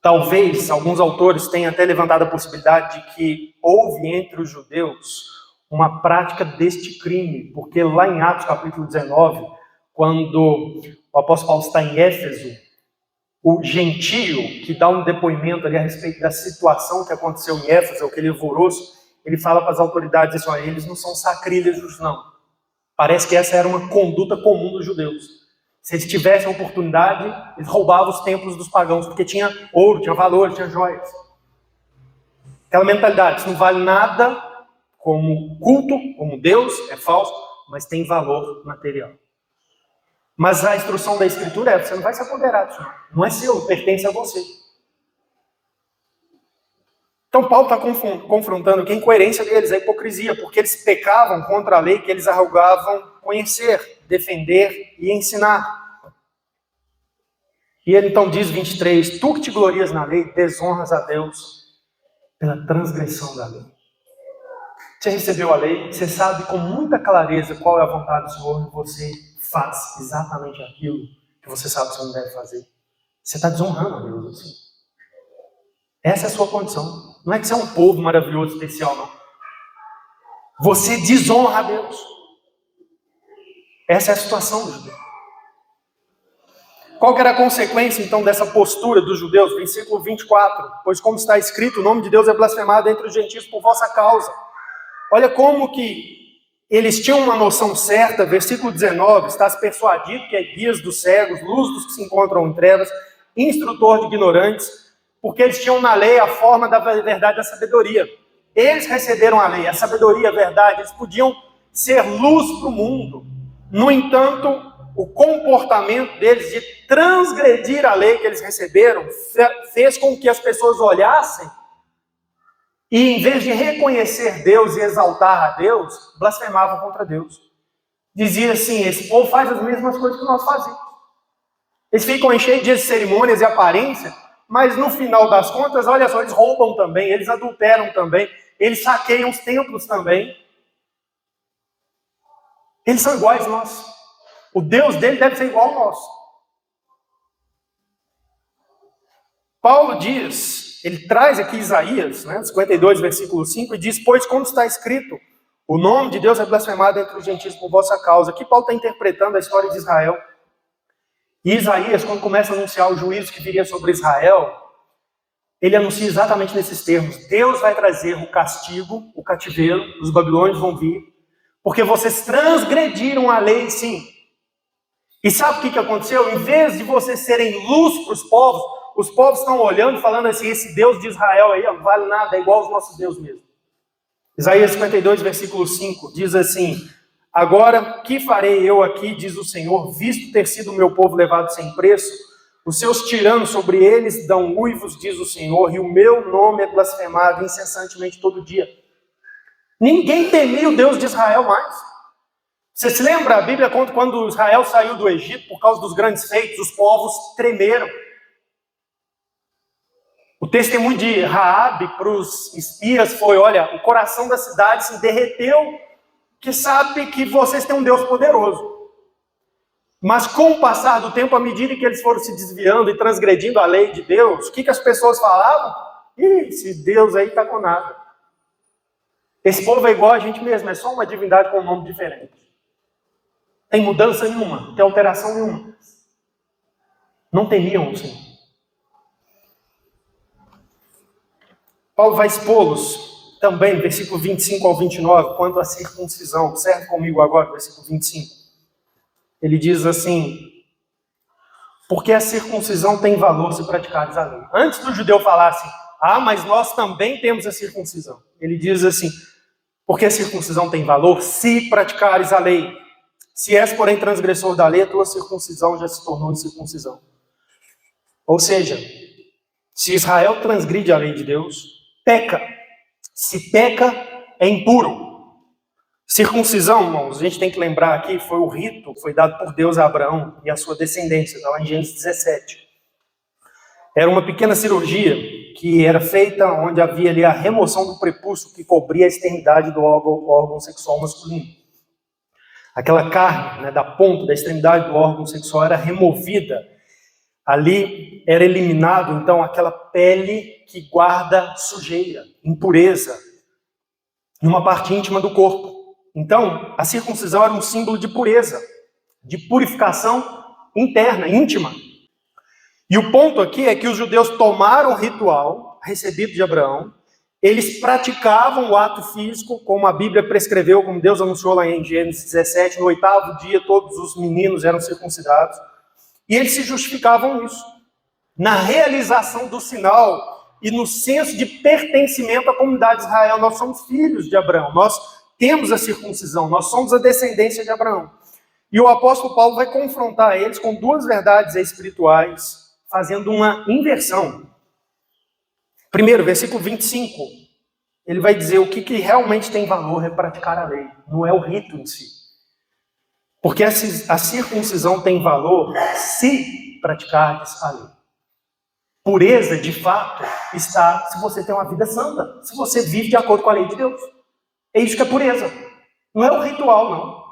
Talvez alguns autores tenham até levantado a possibilidade de que houve entre os judeus uma prática deste crime, porque lá em Atos capítulo 19, quando o apóstolo Paulo está em Éfeso, o gentio que dá um depoimento ali a respeito da situação que aconteceu em Éfeso, aquele alvoroço, ele fala para as autoridades assim, olha, eles não são sacrílegos não. Parece que essa era uma conduta comum dos judeus. Se eles tivessem a oportunidade, eles roubavam os templos dos pagãos, porque tinha ouro, tinha valor, tinha joias. Aquela mentalidade, isso não vale nada como culto, como Deus, é falso, mas tem valor material. Mas a instrução da Escritura é, você não vai se apoderar disso, não é seu, pertence a você. Então Paulo está confrontando que a incoerência deles, a hipocrisia, porque eles pecavam contra a lei que eles arrogavam conhecer, defender e ensinar. E ele então diz, 23, tu que te glorias na lei, desonras a Deus pela transgressão da lei. Você recebeu a lei, você sabe com muita clareza qual é a vontade do Senhor e você faz exatamente aquilo que você sabe que você não deve fazer. Você está desonrando a Deus assim. Essa é a sua condição. Não é que você é um povo maravilhoso, especial, não. Você desonra a Deus. Essa é a situação do judeu. Qual que era a consequência, então, dessa postura dos judeus? Versículo 24. Pois como está escrito, o nome de Deus é blasfemado entre os gentios por vossa causa. Olha como que eles tinham uma noção certa. Versículo 19. Estás persuadido que é guias dos cegos, luz dos que se encontram em trevas, instrutor de ignorantes, porque eles tinham na lei a forma da verdade e da sabedoria. Eles receberam a lei, a sabedoria, a verdade, eles podiam ser luz para o mundo. No entanto, o comportamento deles de transgredir a lei que eles receberam fez com que as pessoas olhassem e, em vez de reconhecer Deus e exaltar a Deus, blasfemavam contra Deus. Dizia assim, esse povo faz as mesmas coisas que nós fazemos. Eles ficam cheios de cerimônias e aparência, mas no final das contas, olha só, eles roubam também, eles adulteram também, eles saqueiam os templos também. Eles são iguais a nós. O Deus dele deve ser igual ao nosso. Paulo diz, ele traz aqui Isaías, 52, versículo 5, e diz, pois como está escrito, o nome de Deus é blasfemado entre os gentios por vossa causa. Aqui Paulo está interpretando a história de Israel. E Isaías, quando começa a anunciar o juízo que viria sobre Israel, ele anuncia exatamente nesses termos. Deus vai trazer o castigo, o cativeiro, os babilônios vão vir, porque vocês transgrediram a lei, sim. E sabe o que aconteceu? Em vez de vocês serem luz para os povos estão olhando e falando assim, esse Deus de Israel aí não vale nada, é igual aos nossos deuses mesmo. Isaías 52, versículo 5, diz assim, agora, que farei eu aqui, diz o Senhor, visto ter sido o meu povo levado sem preço, os seus tiranos sobre eles dão uivos, diz o Senhor, e o meu nome é blasfemado incessantemente todo dia. Ninguém temia o Deus de Israel mais. Você se lembra, a Bíblia conta quando Israel saiu do Egito, por causa dos grandes feitos, os povos tremeram. O testemunho de Raabe para os espias foi, olha, o coração da cidade se derreteu, que sabe que vocês têm um Deus poderoso. Mas com o passar do tempo, à medida que eles foram se desviando e transgredindo a lei de Deus, o que as pessoas falavam? Esse Deus aí está com nada. Esse povo é igual a gente mesmo, é só uma divindade com um nome diferente. Tem mudança nenhuma, tem alteração nenhuma. Não temiam o Senhor. Paulo vai expô-los também, versículo 25 ao 29, quanto à circuncisão. Observe comigo agora, versículo 25. Ele diz assim, porque a circuncisão tem valor se praticares a lei. Antes do judeu falar assim, mas nós também temos a circuncisão. Ele diz assim, porque a circuncisão tem valor se praticares a lei. Se és, porém, transgressor da lei, a tua circuncisão já se tornou incircuncisão. Ou seja, se Israel transgride a lei de Deus, peca. Se peca, é impuro. Circuncisão, irmãos, a gente tem que lembrar aqui, foi o rito que foi dado por Deus a Abraão e a sua descendência, está lá em Gênesis 17. Era uma pequena cirurgia que era feita onde havia ali a remoção do prepúcio que cobria a extremidade do órgão sexual masculino. Aquela carne, da ponta, da extremidade do órgão sexual era removida. Ali era eliminado, então, aquela pele que guarda sujeira, impureza, numa parte íntima do corpo. Então, a circuncisão era um símbolo de pureza, de purificação interna, íntima. E o ponto aqui é que os judeus tomaram o ritual recebido de Abraão, eles praticavam o ato físico, como a Bíblia prescreveu, como Deus anunciou lá em Gênesis 17, no 8º dia todos os meninos eram circuncidados, e eles se justificavam nisso, na realização do sinal e no senso de pertencimento à comunidade de Israel. Nós somos filhos de Abraão, nós temos a circuncisão, nós somos a descendência de Abraão. E o apóstolo Paulo vai confrontar eles com duas verdades espirituais, fazendo uma inversão. Primeiro, versículo 25, ele vai dizer o que realmente tem valor é praticar a lei, não é o rito em si. Porque a circuncisão tem valor se praticardes a lei. Pureza, de fato, está se você tem uma vida santa, se você vive de acordo com a lei de Deus. É isso que é pureza. Não é o ritual, não.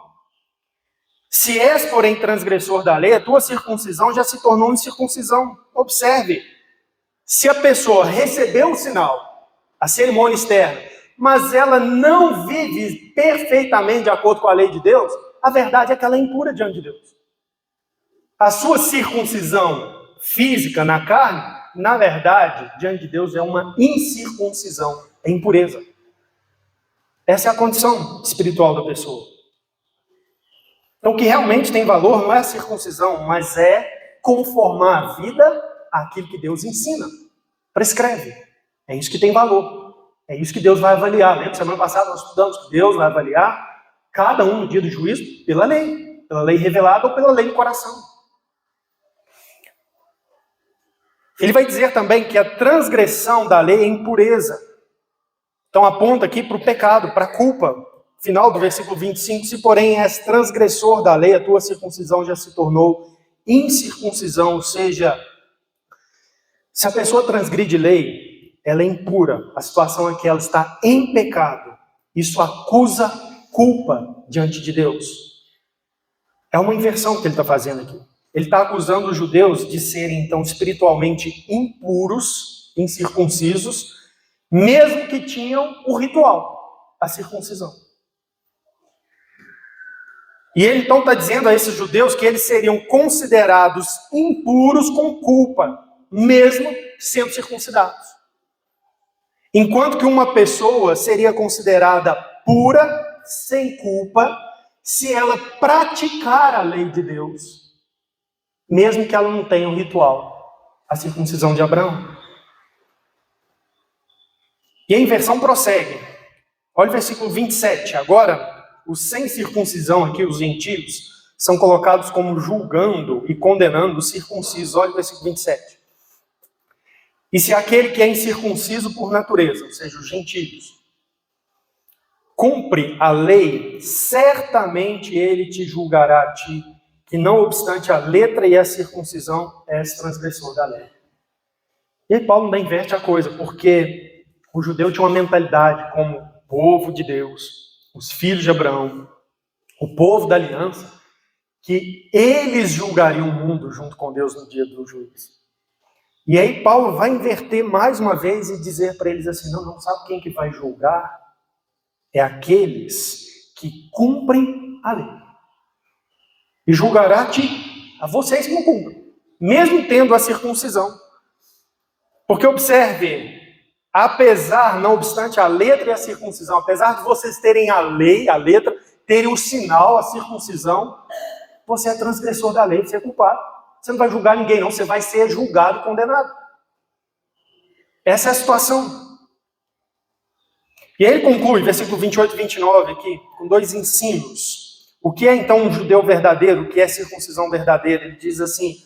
Se és, porém, transgressor da lei, a tua circuncisão já se tornou incircuncisão. Observe, se a pessoa recebeu o sinal, a cerimônia externa, mas ela não vive perfeitamente de acordo com a lei de Deus, a verdade é que ela é impura diante de Deus. A sua circuncisão física na carne, na verdade, diante de Deus, é uma incircuncisão, é impureza. Essa é a condição espiritual da pessoa. Então, o que realmente tem valor não é a circuncisão, mas é conformar a vida àquilo que Deus ensina, prescreve. É isso que tem valor. É isso que Deus vai avaliar. Lembra, semana passada nós estudamos que Deus vai avaliar cada um no dia do juízo pela lei revelada ou pela lei do coração. Ele vai dizer também que a transgressão da lei é impureza. Então aponta aqui para o pecado, para a culpa. Final do versículo 25, se porém és transgressor da lei, a tua circuncisão já se tornou incircuncisão, ou seja, se a pessoa transgride lei, ela é impura. A situação é que ela está em pecado. Isso acusa culpa diante de Deus. É uma inversão que ele está fazendo aqui. Ele está acusando os judeus de serem, então, espiritualmente impuros, incircuncisos, mesmo que tinham o ritual, a circuncisão. E ele, então, está dizendo a esses judeus que eles seriam considerados impuros com culpa, mesmo sendo circuncidados. Enquanto que uma pessoa seria considerada pura, sem culpa, se ela praticar a lei de Deus, mesmo que ela não tenha um ritual, a circuncisão de Abraão. E a inversão prossegue. Olha o versículo 27. Agora, os sem circuncisão aqui, os gentios, são colocados como julgando e condenando os circuncisos. Olha o versículo 27. E se aquele que é incircunciso por natureza, ou seja, os gentios, cumpre a lei, certamente ele te julgará a ti, que não obstante a letra e a circuncisão, és transgressor da lei. E aí Paulo ainda inverte a coisa, porque o judeu tinha uma mentalidade como povo de Deus, os filhos de Abraão, o povo da aliança, que eles julgariam o mundo junto com Deus no dia do juízo. E aí Paulo vai inverter mais uma vez e dizer para eles assim, não, sabe quem que vai julgar? É aqueles que cumprem a lei. E julgará-te a vocês que não cumprem, mesmo tendo a circuncisão. Porque observe, apesar, não obstante a letra e a circuncisão, apesar de vocês terem a lei, a letra, terem o sinal, a circuncisão, você é transgressor da lei, você é culpado. Você não vai julgar ninguém, não, você vai ser julgado e condenado. Essa é a situação. E aí ele conclui, versículo 28 e 29 aqui, com dois ensinos. O que é então um judeu verdadeiro? O que é circuncisão verdadeira? Ele diz assim,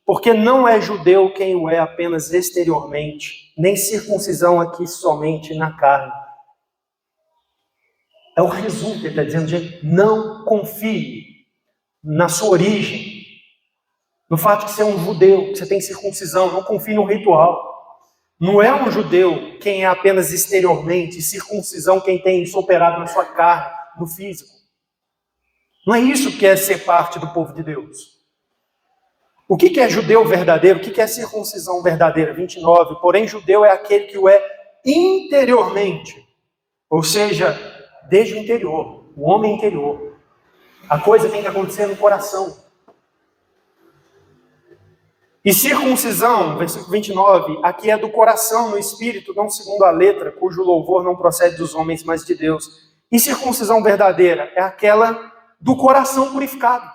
porque não é judeu quem o é apenas exteriormente, nem circuncisão aqui somente na carne. É o resumo que ele está dizendo, gente, não confie na sua origem, no fato de ser um judeu, que você tem circuncisão, não confie no ritual. Não é um judeu quem é apenas exteriormente, circuncisão quem tem isso operado na sua carne, no físico. Não é isso que é ser parte do povo de Deus. O que é judeu verdadeiro? O que é circuncisão verdadeira? 29. Porém, judeu é aquele que o é interiormente. Ou seja, desde o interior, o homem interior. A coisa tem que acontecer no coração. E circuncisão, versículo 29, aqui é do coração, no espírito, não segundo a letra, cujo louvor não procede dos homens, mas de Deus. E circuncisão verdadeira é aquela do coração purificado.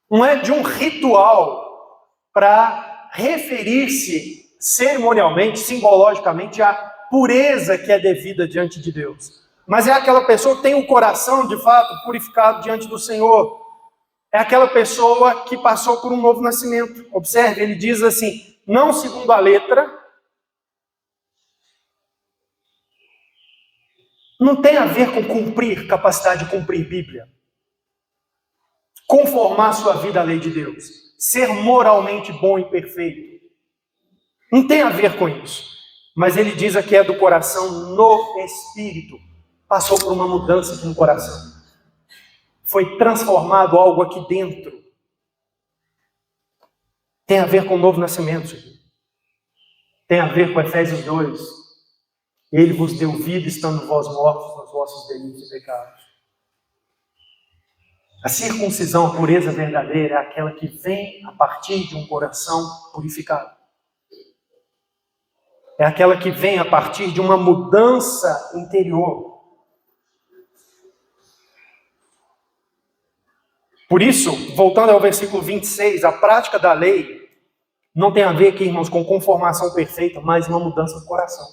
Não é de um ritual para referir-se cerimonialmente, simbologicamente, à pureza que é devida diante de Deus. Mas é aquela pessoa que tem o coração, de fato, purificado diante do Senhor. É aquela pessoa que passou por um novo nascimento. Observe, ele diz assim, não segundo a letra, não tem a ver com cumprir, capacidade de cumprir Bíblia. Conformar sua vida à lei de Deus. Ser moralmente bom e perfeito. Não tem a ver com isso. Mas ele diz aqui é do coração no espírito. Passou por uma mudança aqui no coração. Foi transformado algo aqui dentro. Tem a ver com o novo nascimento. Tem a ver com Efésios 2. Ele vos deu vida estando vós mortos nos vossos delitos e pecados. A circuncisão, a pureza verdadeira, é aquela que vem a partir de um coração purificado. É aquela que vem a partir de uma mudança interior. Por isso, voltando ao versículo 26, a prática da lei não tem a ver aqui, irmãos, com conformação perfeita, mas uma mudança do coração.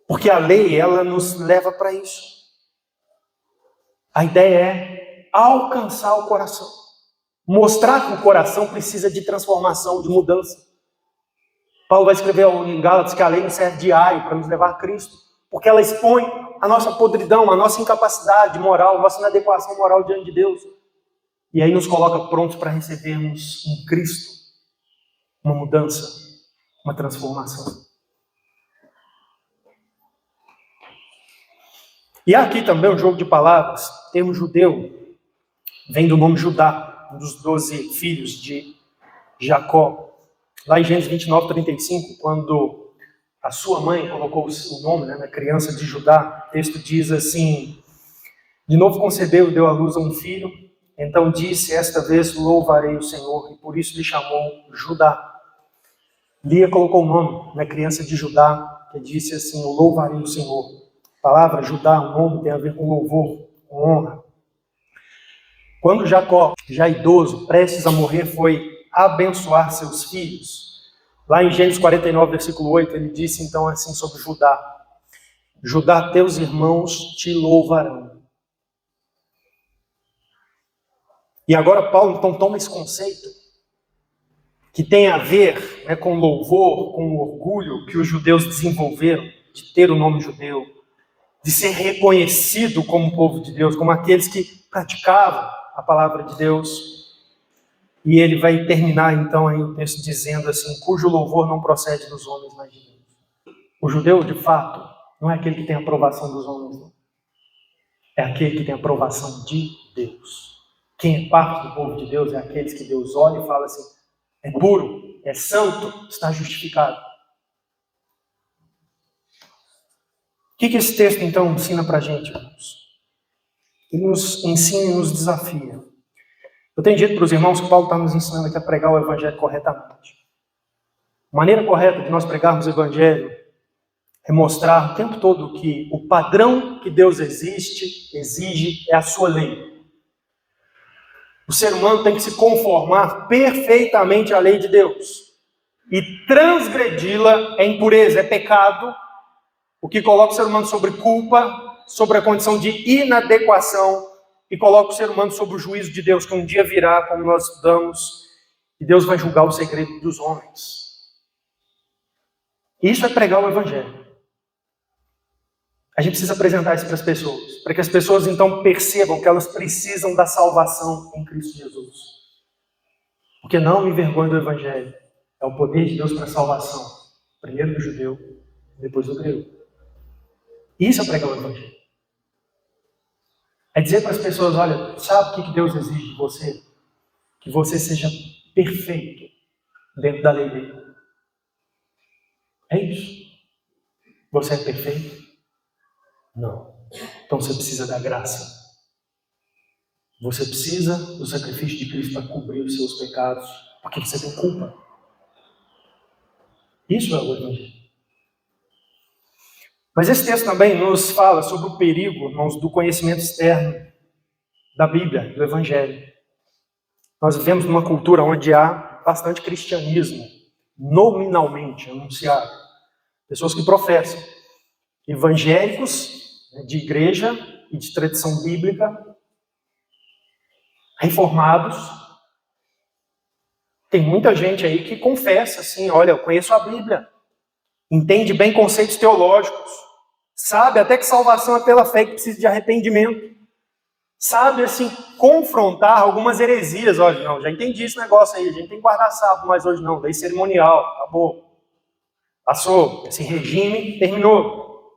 Porque a lei, ela nos leva para isso. A ideia é alcançar o coração. Mostrar que o coração precisa de transformação, de mudança. Paulo vai escrever em Gálatas que a lei nos serve diário para nos levar a Cristo. Porque ela expõe a nossa podridão, a nossa incapacidade moral, a nossa inadequação moral diante de Deus. E aí nos coloca prontos para recebermos em Cristo uma mudança, uma transformação. E há aqui também um jogo de palavras. O termo judeu vem do nome Judá, um dos 12 filhos de Jacó. Lá em Gênesis 29, 35, quando a sua mãe colocou o nome na criança de Judá, o texto diz assim: de novo concebeu e deu à luz a um filho, então disse, esta vez louvarei o Senhor, e por isso lhe chamou Judá. Lia colocou o nome na criança de Judá, que disse assim, eu louvarei o Senhor. A palavra Judá, o nome, tem a ver com louvor, com honra. Quando Jacó, já idoso, prestes a morrer, foi abençoar seus filhos, lá em Gênesis 49, versículo 8, ele disse então assim sobre Judá: Judá, teus irmãos te louvarão. E agora Paulo então toma esse conceito, que tem a ver com louvor, com orgulho que os judeus desenvolveram, de ter o nome judeu, de ser reconhecido como povo de Deus, como aqueles que praticavam a palavra de Deus. E ele vai terminar então aí o texto dizendo assim, cujo louvor não procede dos homens, mas de Deus. O judeu, de fato, não é aquele que tem a aprovação dos homens, não. É aquele que tem a aprovação de Deus. Quem é parte do povo de Deus é aqueles que Deus olha e fala assim, é puro, é santo, está justificado. O que esse texto então ensina para a gente, irmãos? Ele nos ensina e nos desafia. Eu tenho dito para os irmãos que Paulo está nos ensinando aqui a pregar o Evangelho corretamente. A maneira correta de nós pregarmos o Evangelho é mostrar o tempo todo que o padrão que Deus exige é a sua lei. O ser humano tem que se conformar perfeitamente à lei de Deus. E transgredi-la é impureza, é pecado, o que coloca o ser humano sobre culpa, sobre a condição de inadequação, e coloca o ser humano sob o juízo de Deus, que um dia virá, como nós estudamos, e Deus vai julgar o segredo dos homens. Isso é pregar o Evangelho. A gente precisa apresentar isso para as pessoas, para que as pessoas então percebam que elas precisam da salvação em Cristo Jesus. Porque não me envergonho do Evangelho. É o poder de Deus para a salvação. Primeiro do judeu, depois do grego. Isso é pregar o Evangelho. É dizer para as pessoas, olha, sabe o que Deus exige de você? Que você seja perfeito dentro da lei dele. É isso. Você é perfeito? Não. Então você precisa da graça. Você precisa do sacrifício de Cristo para cobrir os seus pecados, porque você tem culpa. Isso é o Evangelho. Mas esse texto também nos fala sobre o perigo, irmãos, do conhecimento externo da Bíblia, do Evangelho. Nós vivemos numa cultura onde há bastante cristianismo, nominalmente anunciado. Pessoas que professam. Evangélicos, de igreja e de tradição bíblica, reformados. Tem muita gente aí que confessa assim, olha, eu conheço a Bíblia. Entende bem conceitos teológicos. Sabe até que salvação é pela fé, que precisa de arrependimento. Sabe, assim, confrontar algumas heresias. Olha, não, já entendi esse negócio aí, a gente tem que guardar sábado, mas hoje não, lei cerimonial, acabou. Passou, esse regime terminou.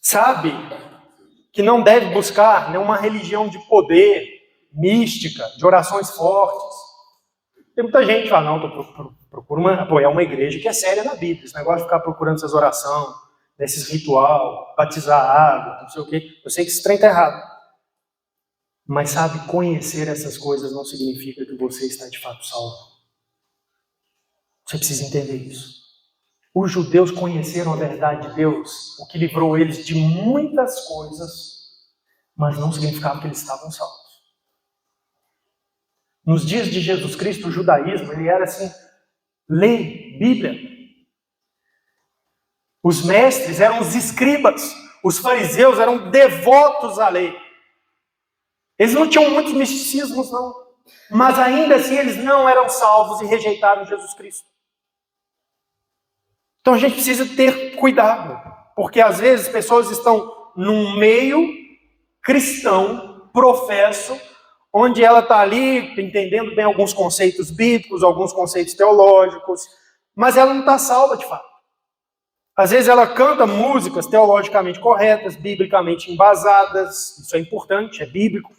Sabe que não deve buscar nenhuma religião de poder, mística, de orações fortes. Tem muita gente que fala, não, procuro apoiar uma igreja que é séria na Bíblia. Esse negócio de ficar procurando essas orações, desses ritual, batizar água, não sei o quê. Eu sei que esse trem está errado. Mas sabe, conhecer essas coisas não significa que você está de fato salvo. Você precisa entender isso. Os judeus conheceram a verdade de Deus, o que livrou eles de muitas coisas, mas não significava que eles estavam salvos. Nos dias de Jesus Cristo, o judaísmo, ele era assim, lei, Bíblia. Os mestres eram os escribas, os fariseus eram devotos à lei. Eles não tinham muitos misticismos, não. Mas ainda assim, eles não eram salvos e rejeitaram Jesus Cristo. Então a gente precisa ter cuidado, porque às vezes pessoas estão num meio cristão, professo, onde ela está ali entendendo bem alguns conceitos bíblicos, alguns conceitos teológicos, mas ela não está salva de fato. Às vezes ela canta músicas teologicamente corretas, biblicamente embasadas, isso é importante, é bíblico,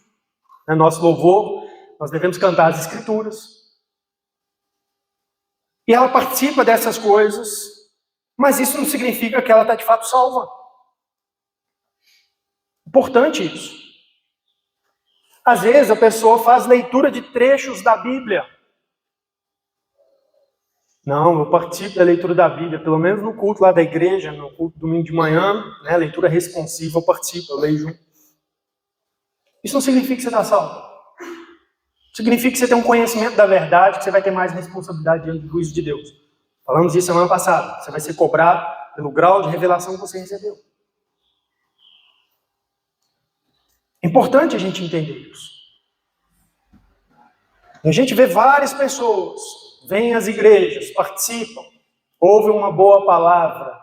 é nosso louvor, nós devemos cantar as Escrituras. E ela participa dessas coisas, mas isso não significa que ela está de fato salva. Importante isso. Às vezes a pessoa faz leitura de trechos da Bíblia. Não, eu participo da leitura da Bíblia, pelo menos no culto lá da igreja, no culto domingo de manhã, né, leitura responsiva, eu participo, eu leio junto. Isso não significa que você está salvo. Significa que você tem um conhecimento da verdade, que você vai ter mais responsabilidade diante do juízo de Deus. Falamos disso semana passada. Você vai ser cobrado pelo grau de revelação que você recebeu. É importante a gente entender isso. A gente vê várias pessoas, vêm às igrejas, participam, ouvem uma boa palavra,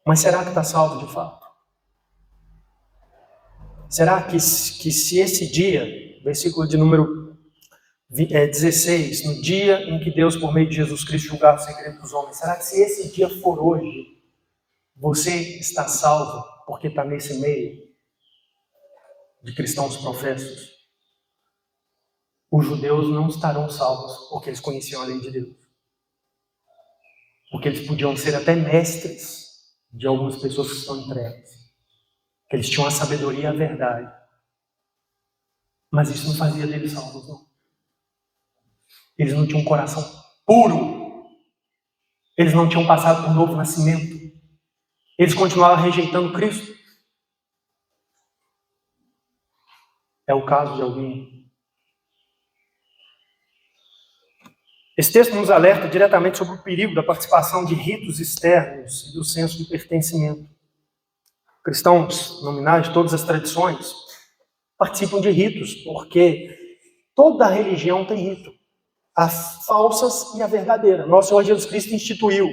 mas será que está salvo de fato? Será que se esse dia, versículo de número 16, no dia em que Deus, por meio de Jesus Cristo, julgar o segredo dos homens, será que se esse dia for hoje, você está salvo porque está nesse meio de cristãos professos? Os judeus não estarão salvos porque eles conheciam a lei de Deus. Porque eles podiam ser até mestres de algumas pessoas que estão em trevas. Que eles tinham a sabedoria e a verdade. Mas isso não fazia deles salvos, não. Eles não tinham um coração puro. Eles não tinham passado por um novo nascimento. Eles continuavam rejeitando Cristo. É o caso de alguém. Esse texto nos alerta diretamente sobre o perigo da participação de ritos externos e do senso de pertencimento. Cristãos nominais de todas as tradições participam de ritos, porque toda religião tem rito. As falsas e a verdadeira. Nosso Senhor Jesus Cristo instituiu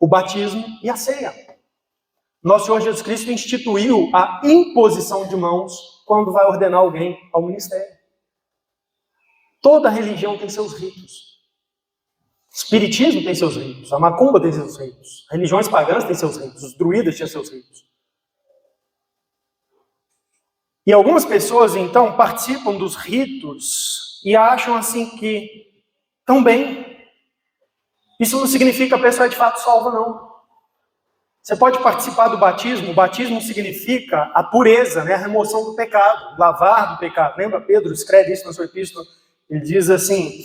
o batismo e a ceia. Nosso Senhor Jesus Cristo instituiu a imposição de mãos quando vai ordenar alguém ao ministério. Toda religião tem seus ritos. Espiritismo tem seus ritos, a macumba tem seus ritos, religiões pagãs têm seus ritos, os druidas têm seus ritos. E algumas pessoas, então, participam dos ritos e acham assim que estão bem. Isso não significa que a pessoa é de fato salva, não. Você pode participar do batismo. O batismo significa a pureza, né? A remoção do pecado, lavar do pecado. Lembra? Pedro escreve isso na sua epístola. Ele diz assim: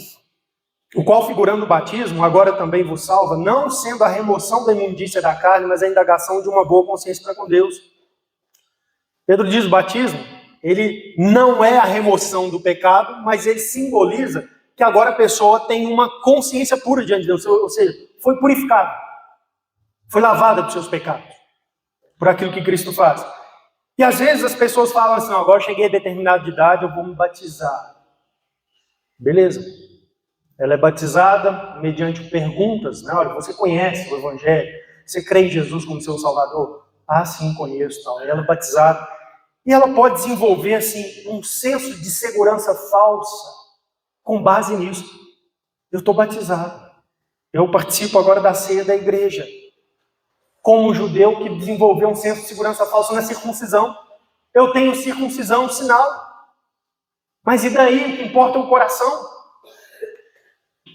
o qual, figurando o batismo, agora também vos salva, não sendo a remoção da imundícia da carne, mas a indagação de uma boa consciência para com Deus. Pedro diz: o batismo, ele não é a remoção do pecado, mas ele simboliza que agora a pessoa tem uma consciência pura diante de Deus, ou seja, foi purificada, foi lavada dos seus pecados, por aquilo que Cristo faz. E às vezes as pessoas falam assim: agora eu cheguei a determinada idade, eu vou me batizar. Beleza. Ela é batizada mediante perguntas, né? Olha, você conhece o Evangelho? Você crê em Jesus como seu Salvador? Ah, sim, conheço, tal. Ela é batizada. E ela pode desenvolver, assim, um senso de segurança falsa com base nisso. Eu estou batizado. Eu participo agora da ceia da igreja. Como um judeu que desenvolveu um senso de segurança falso na circuncisão. Eu tenho circuncisão, sinal. Mas e daí? O que importa é o coração.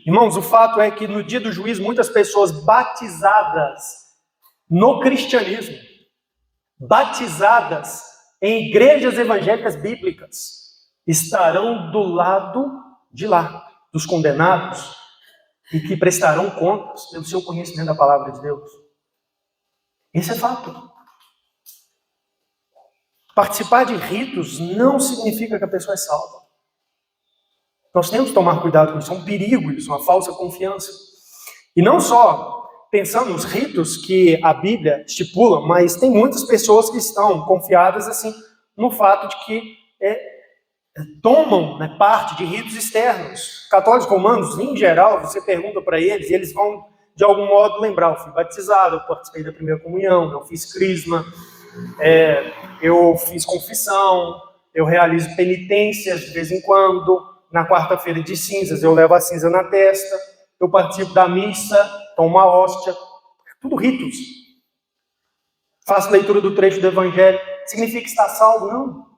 Irmãos, o fato é que no dia do juízo, muitas pessoas batizadas no cristianismo, batizadas em igrejas evangélicas bíblicas, estarão do lado de lá, dos condenados, e que prestarão contas pelo seu conhecimento da palavra de Deus. Esse é fato. Participar de ritos não significa que a pessoa é salva. Nós temos que tomar cuidado com isso, é um perigo isso, uma falsa confiança. E não só pensando nos ritos que a Bíblia estipula, mas tem muitas pessoas que estão confiadas assim no fato de que tomam, né, parte de ritos externos. Católicos romanos, em geral, você pergunta para eles e eles vão, de algum modo, lembrar: eu fui batizado, eu participei da primeira comunhão, eu fiz crisma, eu fiz confissão, eu realizo penitências de vez em quando, na quarta-feira de cinzas eu levo a cinza na testa, eu participo da missa, tomo a hóstia, tudo ritos. Faço leitura do trecho do Evangelho. Significa que está salvo? Não.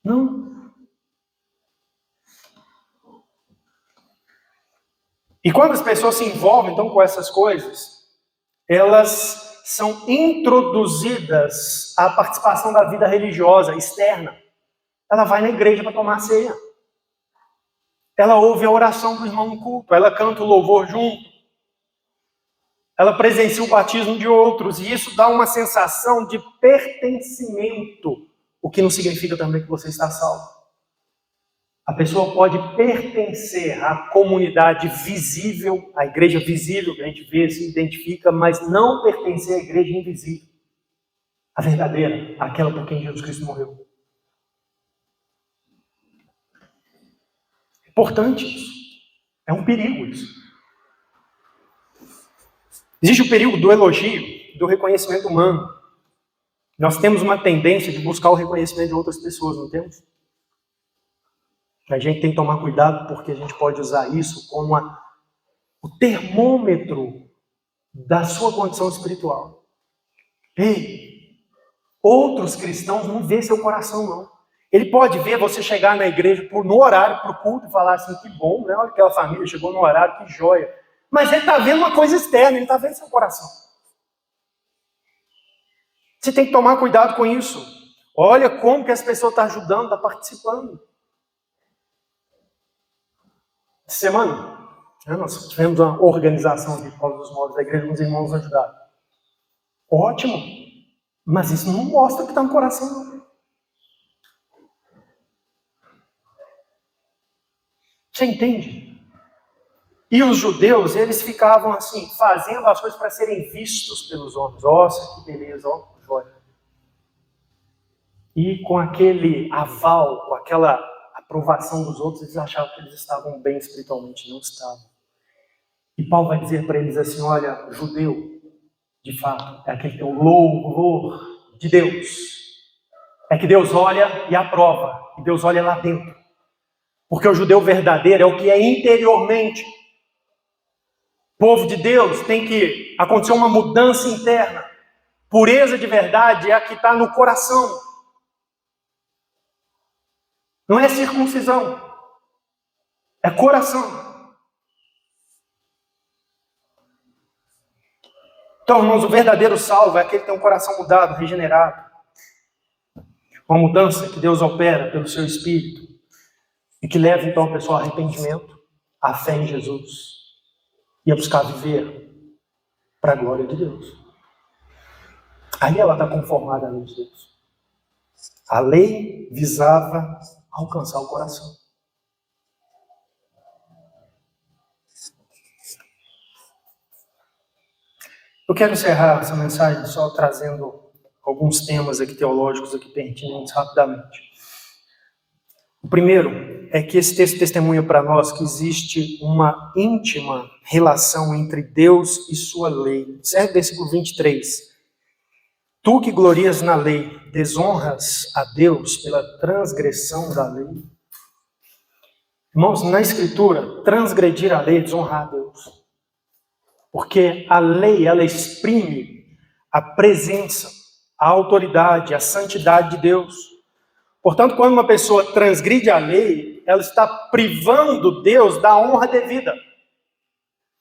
Não. E quando as pessoas se envolvem então com essas coisas, elas são introduzidas à participação da vida religiosa externa. Ela vai na igreja para tomar ceia. Ela ouve a oração do irmão no culto. Ela canta o louvor junto. Ela presencia o batismo de outros. E isso dá uma sensação de pertencimento. O que não significa também que você está salvo. A pessoa pode pertencer à comunidade visível, à igreja visível, que a gente vê, se identifica, mas não pertencer à igreja invisível. A verdadeira, aquela por quem Jesus Cristo morreu. Importante isso. É um perigo isso. Existe o perigo do elogio, do reconhecimento humano. Nós temos uma tendência de buscar o reconhecimento de outras pessoas, não temos? A gente tem que tomar cuidado porque a gente pode usar isso como o termômetro da sua condição espiritual. Ei, outros cristãos não vê seu coração, não. Ele pode ver você chegar na igreja no horário, para o culto, e falar assim: que bom, né? Olha, aquela família chegou no horário, que joia. Mas ele está vendo uma coisa externa, ele está vendo seu coração. Você tem que tomar cuidado com isso. Olha como que essa pessoa está ajudando, está participando. Essa semana, nós tivemos uma organização aqui por causa dos móveis da igreja, uns irmãos ajudaram. Ótimo, mas isso não mostra que está no coração, não. Você entende? E os judeus, eles ficavam assim, fazendo as coisas para serem vistos pelos homens. Nossa, que beleza, ó, joia. E com aquele aval, com aquela aprovação dos outros, eles achavam que eles estavam bem espiritualmente, não estavam. E Paulo vai dizer para eles assim: olha, judeu, de fato, é aquele que tem o louvor de Deus. É que Deus olha e aprova, e Deus olha lá dentro. Porque o judeu verdadeiro é o que é interiormente. O povo de Deus tem que acontecer uma mudança interna. Pureza de verdade é a que está no coração. Não é circuncisão. É coração. Então, irmãos, o verdadeiro salvo é aquele que tem um coração mudado, regenerado. Uma mudança que Deus opera pelo seu Espírito. E que leva, então, a pessoa ao arrependimento, à fé em Jesus. E a buscar viver para a glória de Deus. Aí ela está conformada à lei de Deus. A lei visava alcançar o coração. Eu quero encerrar essa mensagem só trazendo alguns temas aqui teológicos aqui pertinentes rapidamente. O primeiro é que esse texto testemunha para nós que existe uma íntima relação entre Deus e sua lei. Observe o versículo 23. Tu que glorias na lei, desonras a Deus pela transgressão da lei? Irmãos, na Escritura, transgredir a lei é desonrar a Deus. Porque a lei, ela exprime a presença, a autoridade, a santidade de Deus. Portanto, quando uma pessoa transgride a lei, ela está privando Deus da honra devida.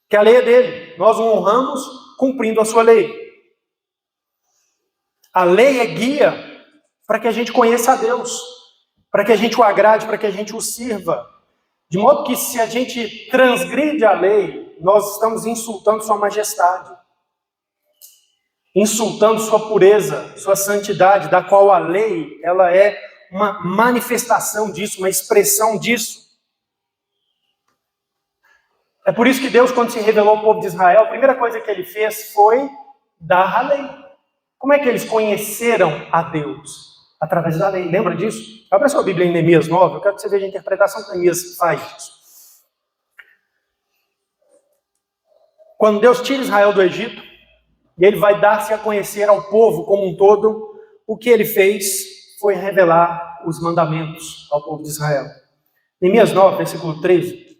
Que a lei é dele. Nós o honramos cumprindo a sua lei. A lei é guia para que a gente conheça a Deus, para que a gente o agrade, para que a gente o sirva. De modo que se a gente transgride a lei, nós estamos insultando sua majestade, insultando sua pureza, sua santidade, da qual a lei ela é uma manifestação disso, uma expressão disso. É por isso que Deus, quando se revelou ao povo de Israel, a primeira coisa que ele fez foi dar a lei. Como é que eles conheceram a Deus? Através da lei. Lembra disso? Abra sua Bíblia em Neemias 9, eu quero que você veja a interpretação que Neemias faz disso. Quando Deus tira Israel do Egito, e ele vai dar-se a conhecer ao povo como um todo, o que ele fez foi revelar os mandamentos ao povo de Israel. Neemias 9, versículo 13,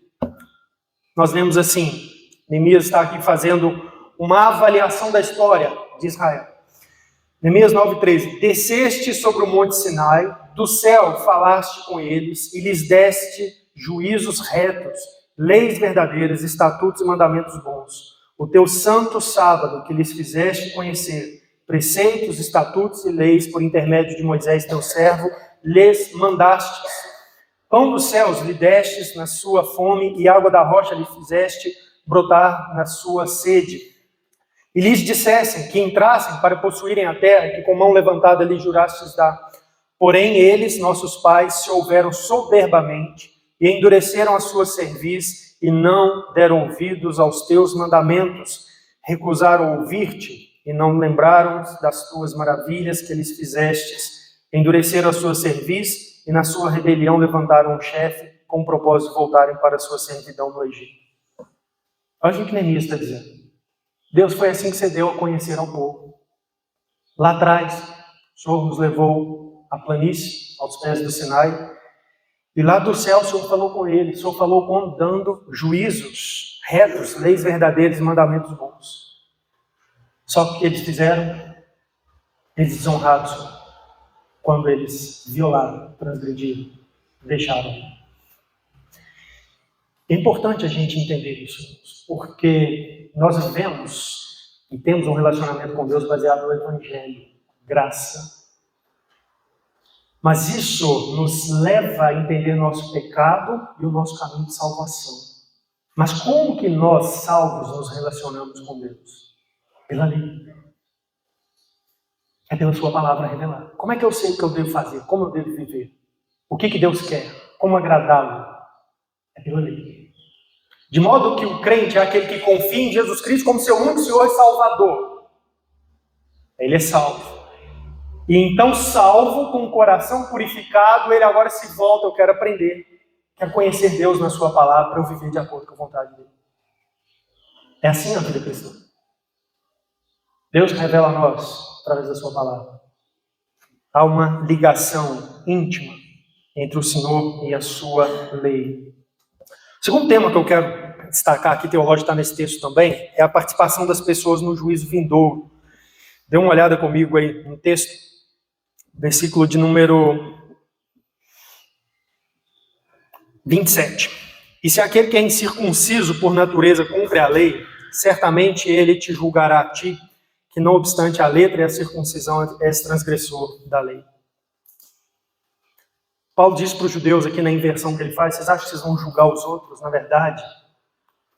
nós lemos assim, Neemias está aqui fazendo uma avaliação da história de Israel. Neemias 9,13. Desceste sobre o monte Sinai, do céu falaste com eles, e lhes deste juízos retos, leis verdadeiras, estatutos e mandamentos bons. O teu santo sábado que lhes fizeste conhecer, preceitos, estatutos e leis por intermédio de Moisés teu servo, lhes mandastes. Pão dos céus lhe destes na sua fome, e água da rocha lhe fizeste brotar na sua sede. E lhes dissessem que entrassem para possuírem a terra, que com mão levantada lhes jurastes dar. Porém eles, nossos pais, se houveram soberbamente e endureceram a sua cerviz e não deram ouvidos aos teus mandamentos. Recusaram ouvir-te e não lembraram das tuas maravilhas que lhes fizestes. Endureceram a sua cerviz e na sua rebelião levantaram um chefe com o propósito de voltarem para a sua servidão no Egito. Olha o que Neemias está dizendo. Deus foi assim que você deu a conhecer ao povo. Lá atrás, o Senhor nos levou à planície, aos pés do Sinai, e lá do céu o Senhor falou com ele, o Senhor falou dando juízos retos, leis verdadeiras e mandamentos bons. Só que o que eles fizeram? Eles desonraram o Senhor. Quando eles violaram, transgrediram, deixaram. É importante a gente entender isso, porque nós vivemos e temos um relacionamento com Deus baseado no Evangelho, graça. Mas isso nos leva a entender nosso pecado e o nosso caminho de salvação. Mas como que nós, salvos, nos relacionamos com Deus? Pela lei. É pela sua palavra revelada. Como é que eu sei o que eu devo fazer? Como eu devo viver? O que Deus quer? Como agradá-lo? É pela lei. De modo que o crente é aquele que confia em Jesus Cristo como seu único Senhor e Salvador. Ele é salvo. E então, salvo, com o coração purificado, ele agora se volta, eu quero aprender, quero conhecer Deus na sua palavra para eu viver de acordo com a vontade dele. É assim a vida cristã. Deus revela a nós através da sua palavra. Há uma ligação íntima entre o Senhor e a sua lei. O segundo tema que eu quero destacar aqui, teológico está nesse texto também, é a participação das pessoas no juízo vindouro. Dê uma olhada comigo aí no texto, versículo de número 27. E se aquele que é incircunciso por natureza cumpre a lei, certamente ele te julgará a ti, que não obstante a letra e a circuncisão és transgressor da lei. Paulo diz para os judeus aqui na inversão que ele faz, vocês acham que vocês vão julgar os outros? Na verdade,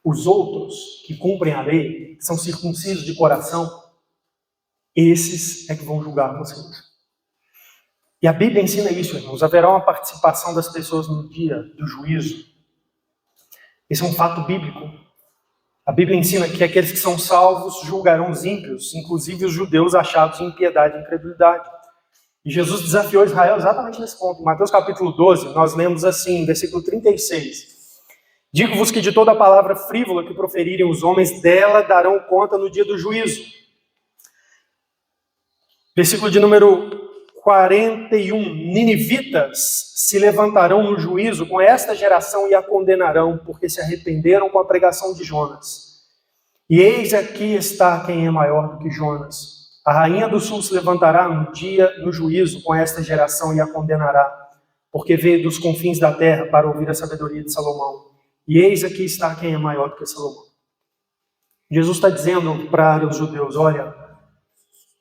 os outros que cumprem a lei, que são circuncisos de coração, esses é que vão julgar vocês. E a Bíblia ensina isso, irmãos. Haverá uma participação das pessoas no dia do juízo. Esse é um fato bíblico. A Bíblia ensina que aqueles que são salvos julgarão os ímpios, inclusive os judeus achados em impiedade e incredulidade. E Jesus desafiou Israel exatamente nesse ponto. Em Mateus capítulo 12, nós lemos assim, versículo 36. Digo-vos que de toda a palavra frívola que proferirem os homens, dela darão conta no dia do juízo. Versículo de número 41. Ninivitas se levantarão no juízo com esta geração e a condenarão, porque se arrependeram com a pregação de Jonas. E eis aqui está quem é maior do que Jonas. A rainha do sul se levantará no juízo com esta geração e a condenará, porque veio dos confins da terra para ouvir a sabedoria de Salomão. E eis aqui está quem é maior do que Salomão. Jesus está dizendo para os judeus, olha,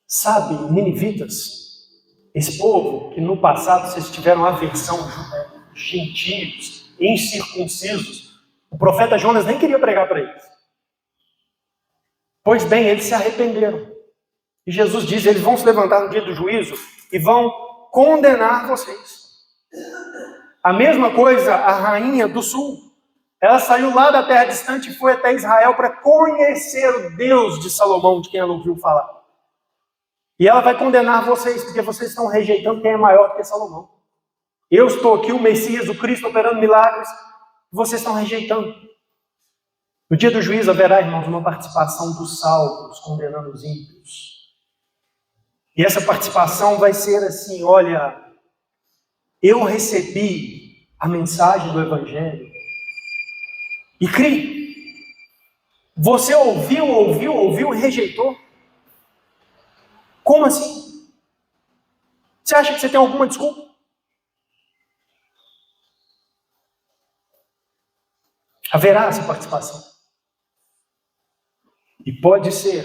sabe, ninivitas, esse povo que no passado vocês tiveram aversão, gentios, incircuncisos, o profeta Jonas nem queria pregar para eles. Pois bem, eles se arrependeram. E Jesus diz, eles vão se levantar no dia do juízo e vão condenar vocês. A mesma coisa a rainha do sul. Ela saiu lá da terra distante e foi até Israel para conhecer o Deus de Salomão, de quem ela ouviu falar. E ela vai condenar vocês, porque vocês estão rejeitando quem é maior do que Salomão. Eu estou aqui, o Messias, o Cristo, operando milagres, e vocês estão rejeitando. No dia do juízo haverá, irmãos, uma participação dos salvos, condenando os ímpios. E essa participação vai ser assim, olha, eu recebi a mensagem do Evangelho e criei. Você ouviu e rejeitou? Como assim? Você acha que você tem alguma desculpa? Haverá essa participação. E pode ser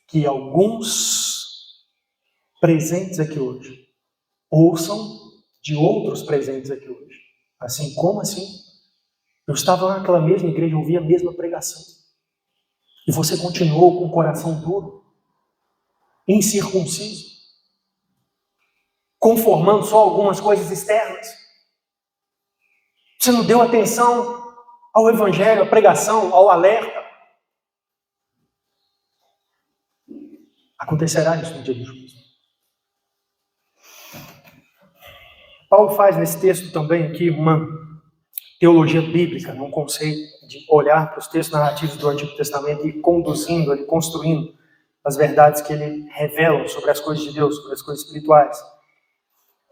que alguns presentes aqui hoje ouçam de outros presentes aqui hoje. Assim, como assim? Eu estava lá naquela mesma igreja, ouvi a mesma pregação. E você continuou com o coração duro, incircunciso, conformando só algumas coisas externas. Você não deu atenção ao evangelho, à pregação, ao alerta. Acontecerá isso no dia do juízo. Paulo faz nesse texto também aqui uma teologia bíblica, um conceito de olhar para os textos narrativos do Antigo Testamento e ir conduzindo, ele construindo as verdades que ele revela sobre as coisas de Deus, sobre as coisas espirituais.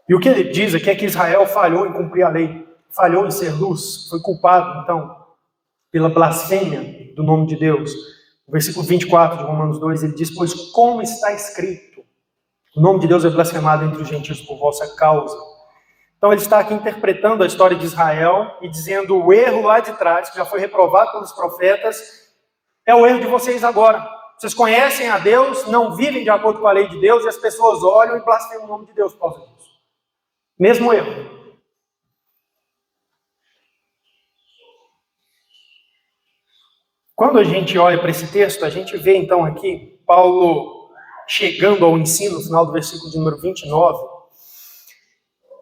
E o que ele diz aqui é que Israel falhou em cumprir a lei, falhou em ser luz, foi culpado, então, pela blasfêmia do nome de Deus. No versículo 24 de Romanos 2, ele diz, pois como está escrito, o nome de Deus é blasfemado entre os gentios por vossa causa. Então ele está aqui interpretando a história de Israel e dizendo o erro lá de trás, que já foi reprovado pelos profetas, é o erro de vocês agora. Vocês conhecem a Deus, não vivem de acordo com a lei de Deus e as pessoas olham e blasfemam o nome de Deus por causa disso. Mesmo erro. Quando a gente olha para esse texto, a gente vê então aqui Paulo chegando ao ensino, no final do versículo de número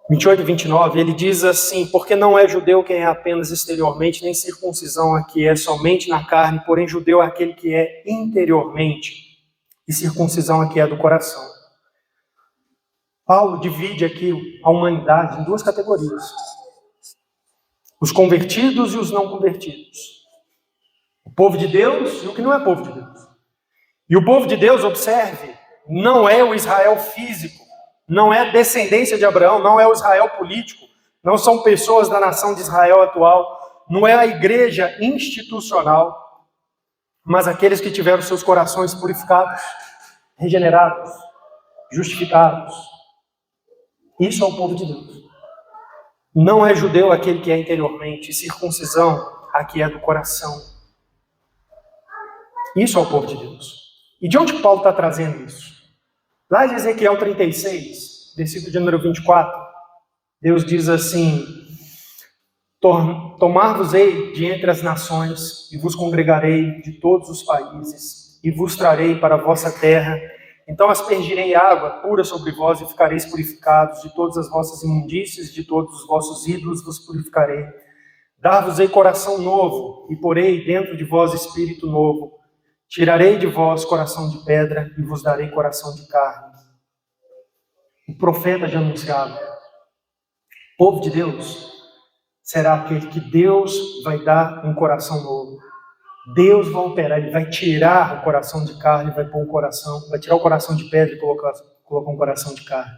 28 e 29, ele diz assim, porque não é judeu quem é apenas exteriormente, nem circuncisão a que é somente na carne, porém judeu é aquele que é interiormente, e circuncisão a que é do coração. Paulo divide aqui a humanidade em duas categorias, os convertidos e os não convertidos. O povo de Deus e o que não é povo de Deus. E o povo de Deus, observe, não é o Israel físico, não é a descendência de Abraão, não é o Israel político, não são pessoas da nação de Israel atual, não é a igreja institucional, mas aqueles que tiveram seus corações purificados, regenerados, justificados. Isso é o povo de Deus. Não é judeu aquele que é interiormente, circuncisão a que é do coração. Isso é o povo de Deus. E de onde Paulo está trazendo isso? Lá em Ezequiel 36, versículo de número 24, Deus diz assim, tomar-vos-ei de entre as nações, e vos congregarei de todos os países, e vos trarei para a vossa terra. Então aspergirei água pura sobre vós, e ficareis purificados, de todas as vossas imundícies, de todos os vossos ídolos vos purificarei. Dar-vos-ei coração novo, e porei dentro de vós espírito novo. Tirarei de vós coração de pedra e vos darei coração de carne. O profeta já anunciava. O povo de Deus será aquele que Deus vai dar um coração novo. Deus vai operar, Ele vai tirar o coração de carne, vai pôr um coração, vai tirar o coração de pedra e colocar um coração de carne.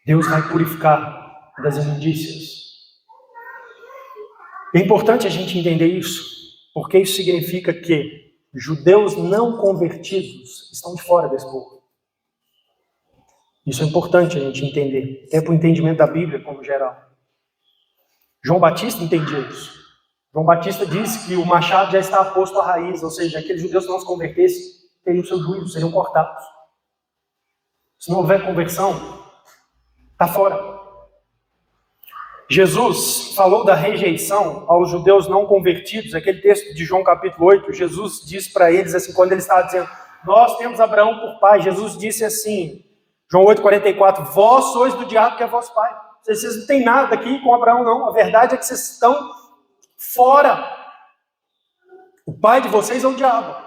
Deus vai purificar das imundícias. É importante a gente entender isso, porque isso significa que judeus não convertidos estão de fora desse povo. Isso é importante a gente entender, até para o entendimento da Bíblia como geral. João Batista entendia isso. João Batista disse que o machado já está posto à raiz, ou seja, aqueles judeus que não se convertessem teriam o seu juízo, seriam cortados. Se não houver conversão, está fora. Jesus falou da rejeição aos judeus não convertidos, aquele texto de João capítulo 8, Jesus disse para eles assim, quando ele estava dizendo, nós temos Abraão por pai, Jesus disse assim, João 8,44, vós sois do diabo que é vosso pai. Vocês não têm nada aqui com Abraão não, a verdade é que vocês estão fora. O pai de vocês é o diabo.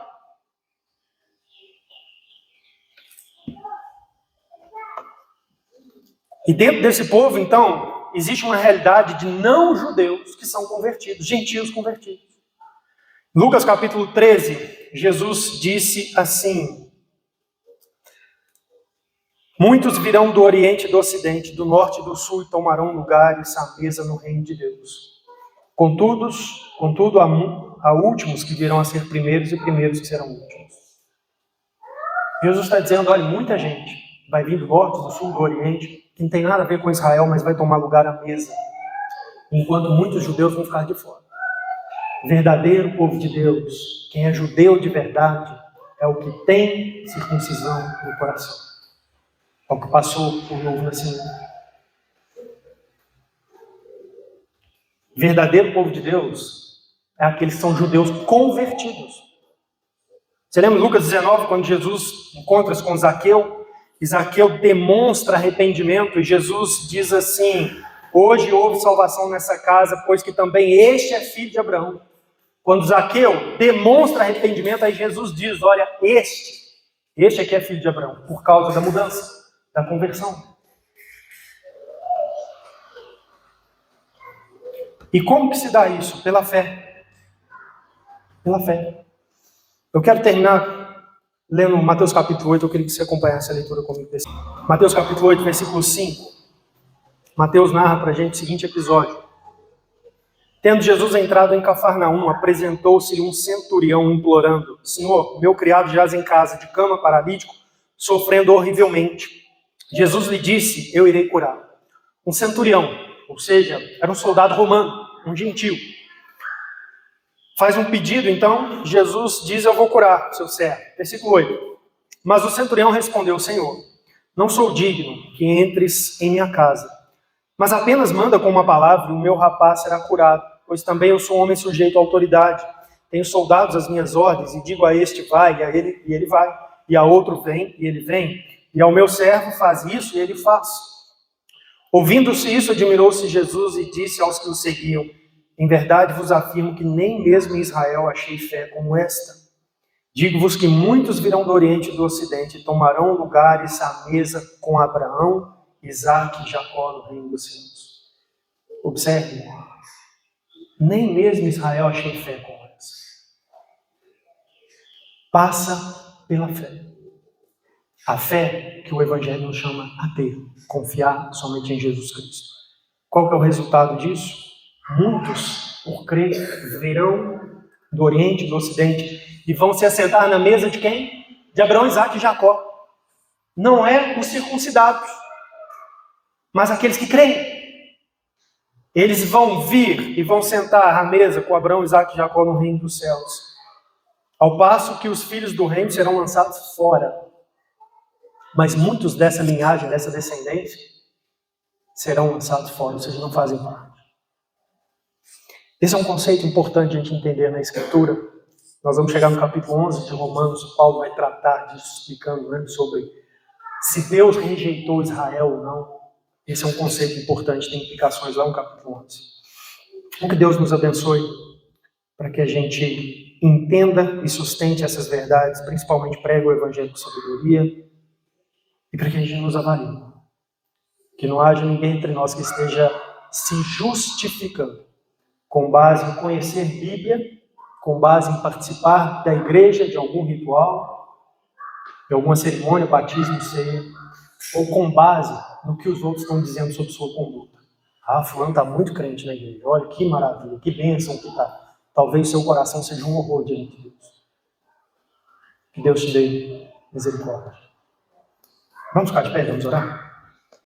E dentro desse povo, então, existe uma realidade de não-judeus que são convertidos, gentios convertidos. Lucas capítulo 13, Jesus disse assim, muitos virão do Oriente e do Ocidente, do Norte e do Sul e tomarão lugares à mesa no reino de Deus. Contudo, há últimos que virão a ser primeiros e primeiros que serão últimos. Jesus está dizendo, olha, muita gente vai vir do Norte, do Sul, do Oriente, que não tem nada a ver com Israel, mas vai tomar lugar à mesa, enquanto muitos judeus vão ficar de fora. Verdadeiro povo de Deus, quem é judeu de verdade, é o que tem circuncisão no coração. É o que passou por novo nascimento. Verdadeiro povo de Deus é aqueles que são judeus convertidos. Você lembra Lucas 19, quando Jesus encontra-se com Zaqueu? E Zaqueu demonstra arrependimento e Jesus diz assim, hoje houve salvação nessa casa, pois que também este é filho de Abraão. Quando Zaqueu demonstra arrependimento, aí Jesus diz, olha, este aqui é filho de Abraão, por causa da mudança, da conversão. E como que se dá isso? Pela fé. Pela fé. Eu quero terminar lendo Mateus capítulo 8, eu queria que você acompanhasse a leitura comigo. Mateus capítulo 8, versículo 5. Mateus narra para a gente o seguinte episódio. Tendo Jesus entrado em Cafarnaum, apresentou-se-lhe um centurião implorando, Senhor, meu criado jaz em casa, de cama, paralítico, sofrendo horrivelmente. Jesus lhe disse, eu irei curar. Um centurião, ou seja, era um soldado romano, um gentio. Faz um pedido, então, Jesus diz, eu vou curar seu servo. Versículo 8. Mas o centurião respondeu, Senhor, não sou digno que entres em minha casa, mas apenas manda com uma palavra e o meu rapaz será curado, pois também eu sou um homem sujeito à autoridade. Tenho soldados às minhas ordens e digo a este vai, e ele vai, e a outro vem, e ele vem, e ao meu servo faz isso, e ele faz. Ouvindo-se isso, admirou-se Jesus e disse aos que o seguiam, em verdade vos afirmo que nem mesmo em Israel achei fé como esta. Digo-vos que muitos virão do Oriente e do Ocidente e tomarão lugares à mesa com Abraão, Isaque e Jacó no reino dos céus. Observe, nem mesmo em Israel achei fé como essa. Passa pela fé. A fé que o Evangelho nos chama a ter, confiar somente em Jesus Cristo. Qual que é o resultado disso? Muitos, por crer, virão do Oriente e do Ocidente e vão se assentar na mesa de quem? De Abraão, Isaque e Jacó. Não é os circuncidados, mas aqueles que creem. Eles vão vir e vão sentar à mesa com Abraão, Isaque e Jacó no reino dos céus. Ao passo que os filhos do reino serão lançados fora. Mas muitos dessa linhagem, dessa descendência, serão lançados fora, ou seja, não fazem parte. Esse é um conceito importante a gente entender na Escritura. Nós vamos chegar no capítulo 11 de Romanos, o Paulo vai tratar disso, explicando sobre se Deus rejeitou Israel ou não. Esse é um conceito importante, tem implicações lá no capítulo 11. Que Deus nos abençoe para que a gente entenda e sustente essas verdades, principalmente pregue o Evangelho com sabedoria e para que a gente nos avalie. Que não haja ninguém entre nós que esteja se justificando com base em conhecer Bíblia, com base em participar da igreja, de algum ritual, de alguma cerimônia, batismo, ceia, ou com base no que os outros estão dizendo sobre sua conduta. Ah, fulano está muito crente na igreja, olha que maravilha, que bênção que está. Talvez seu coração seja um horror diante de Deus. Que Deus te dê misericórdia. Vamos ficar de pé, vamos orar?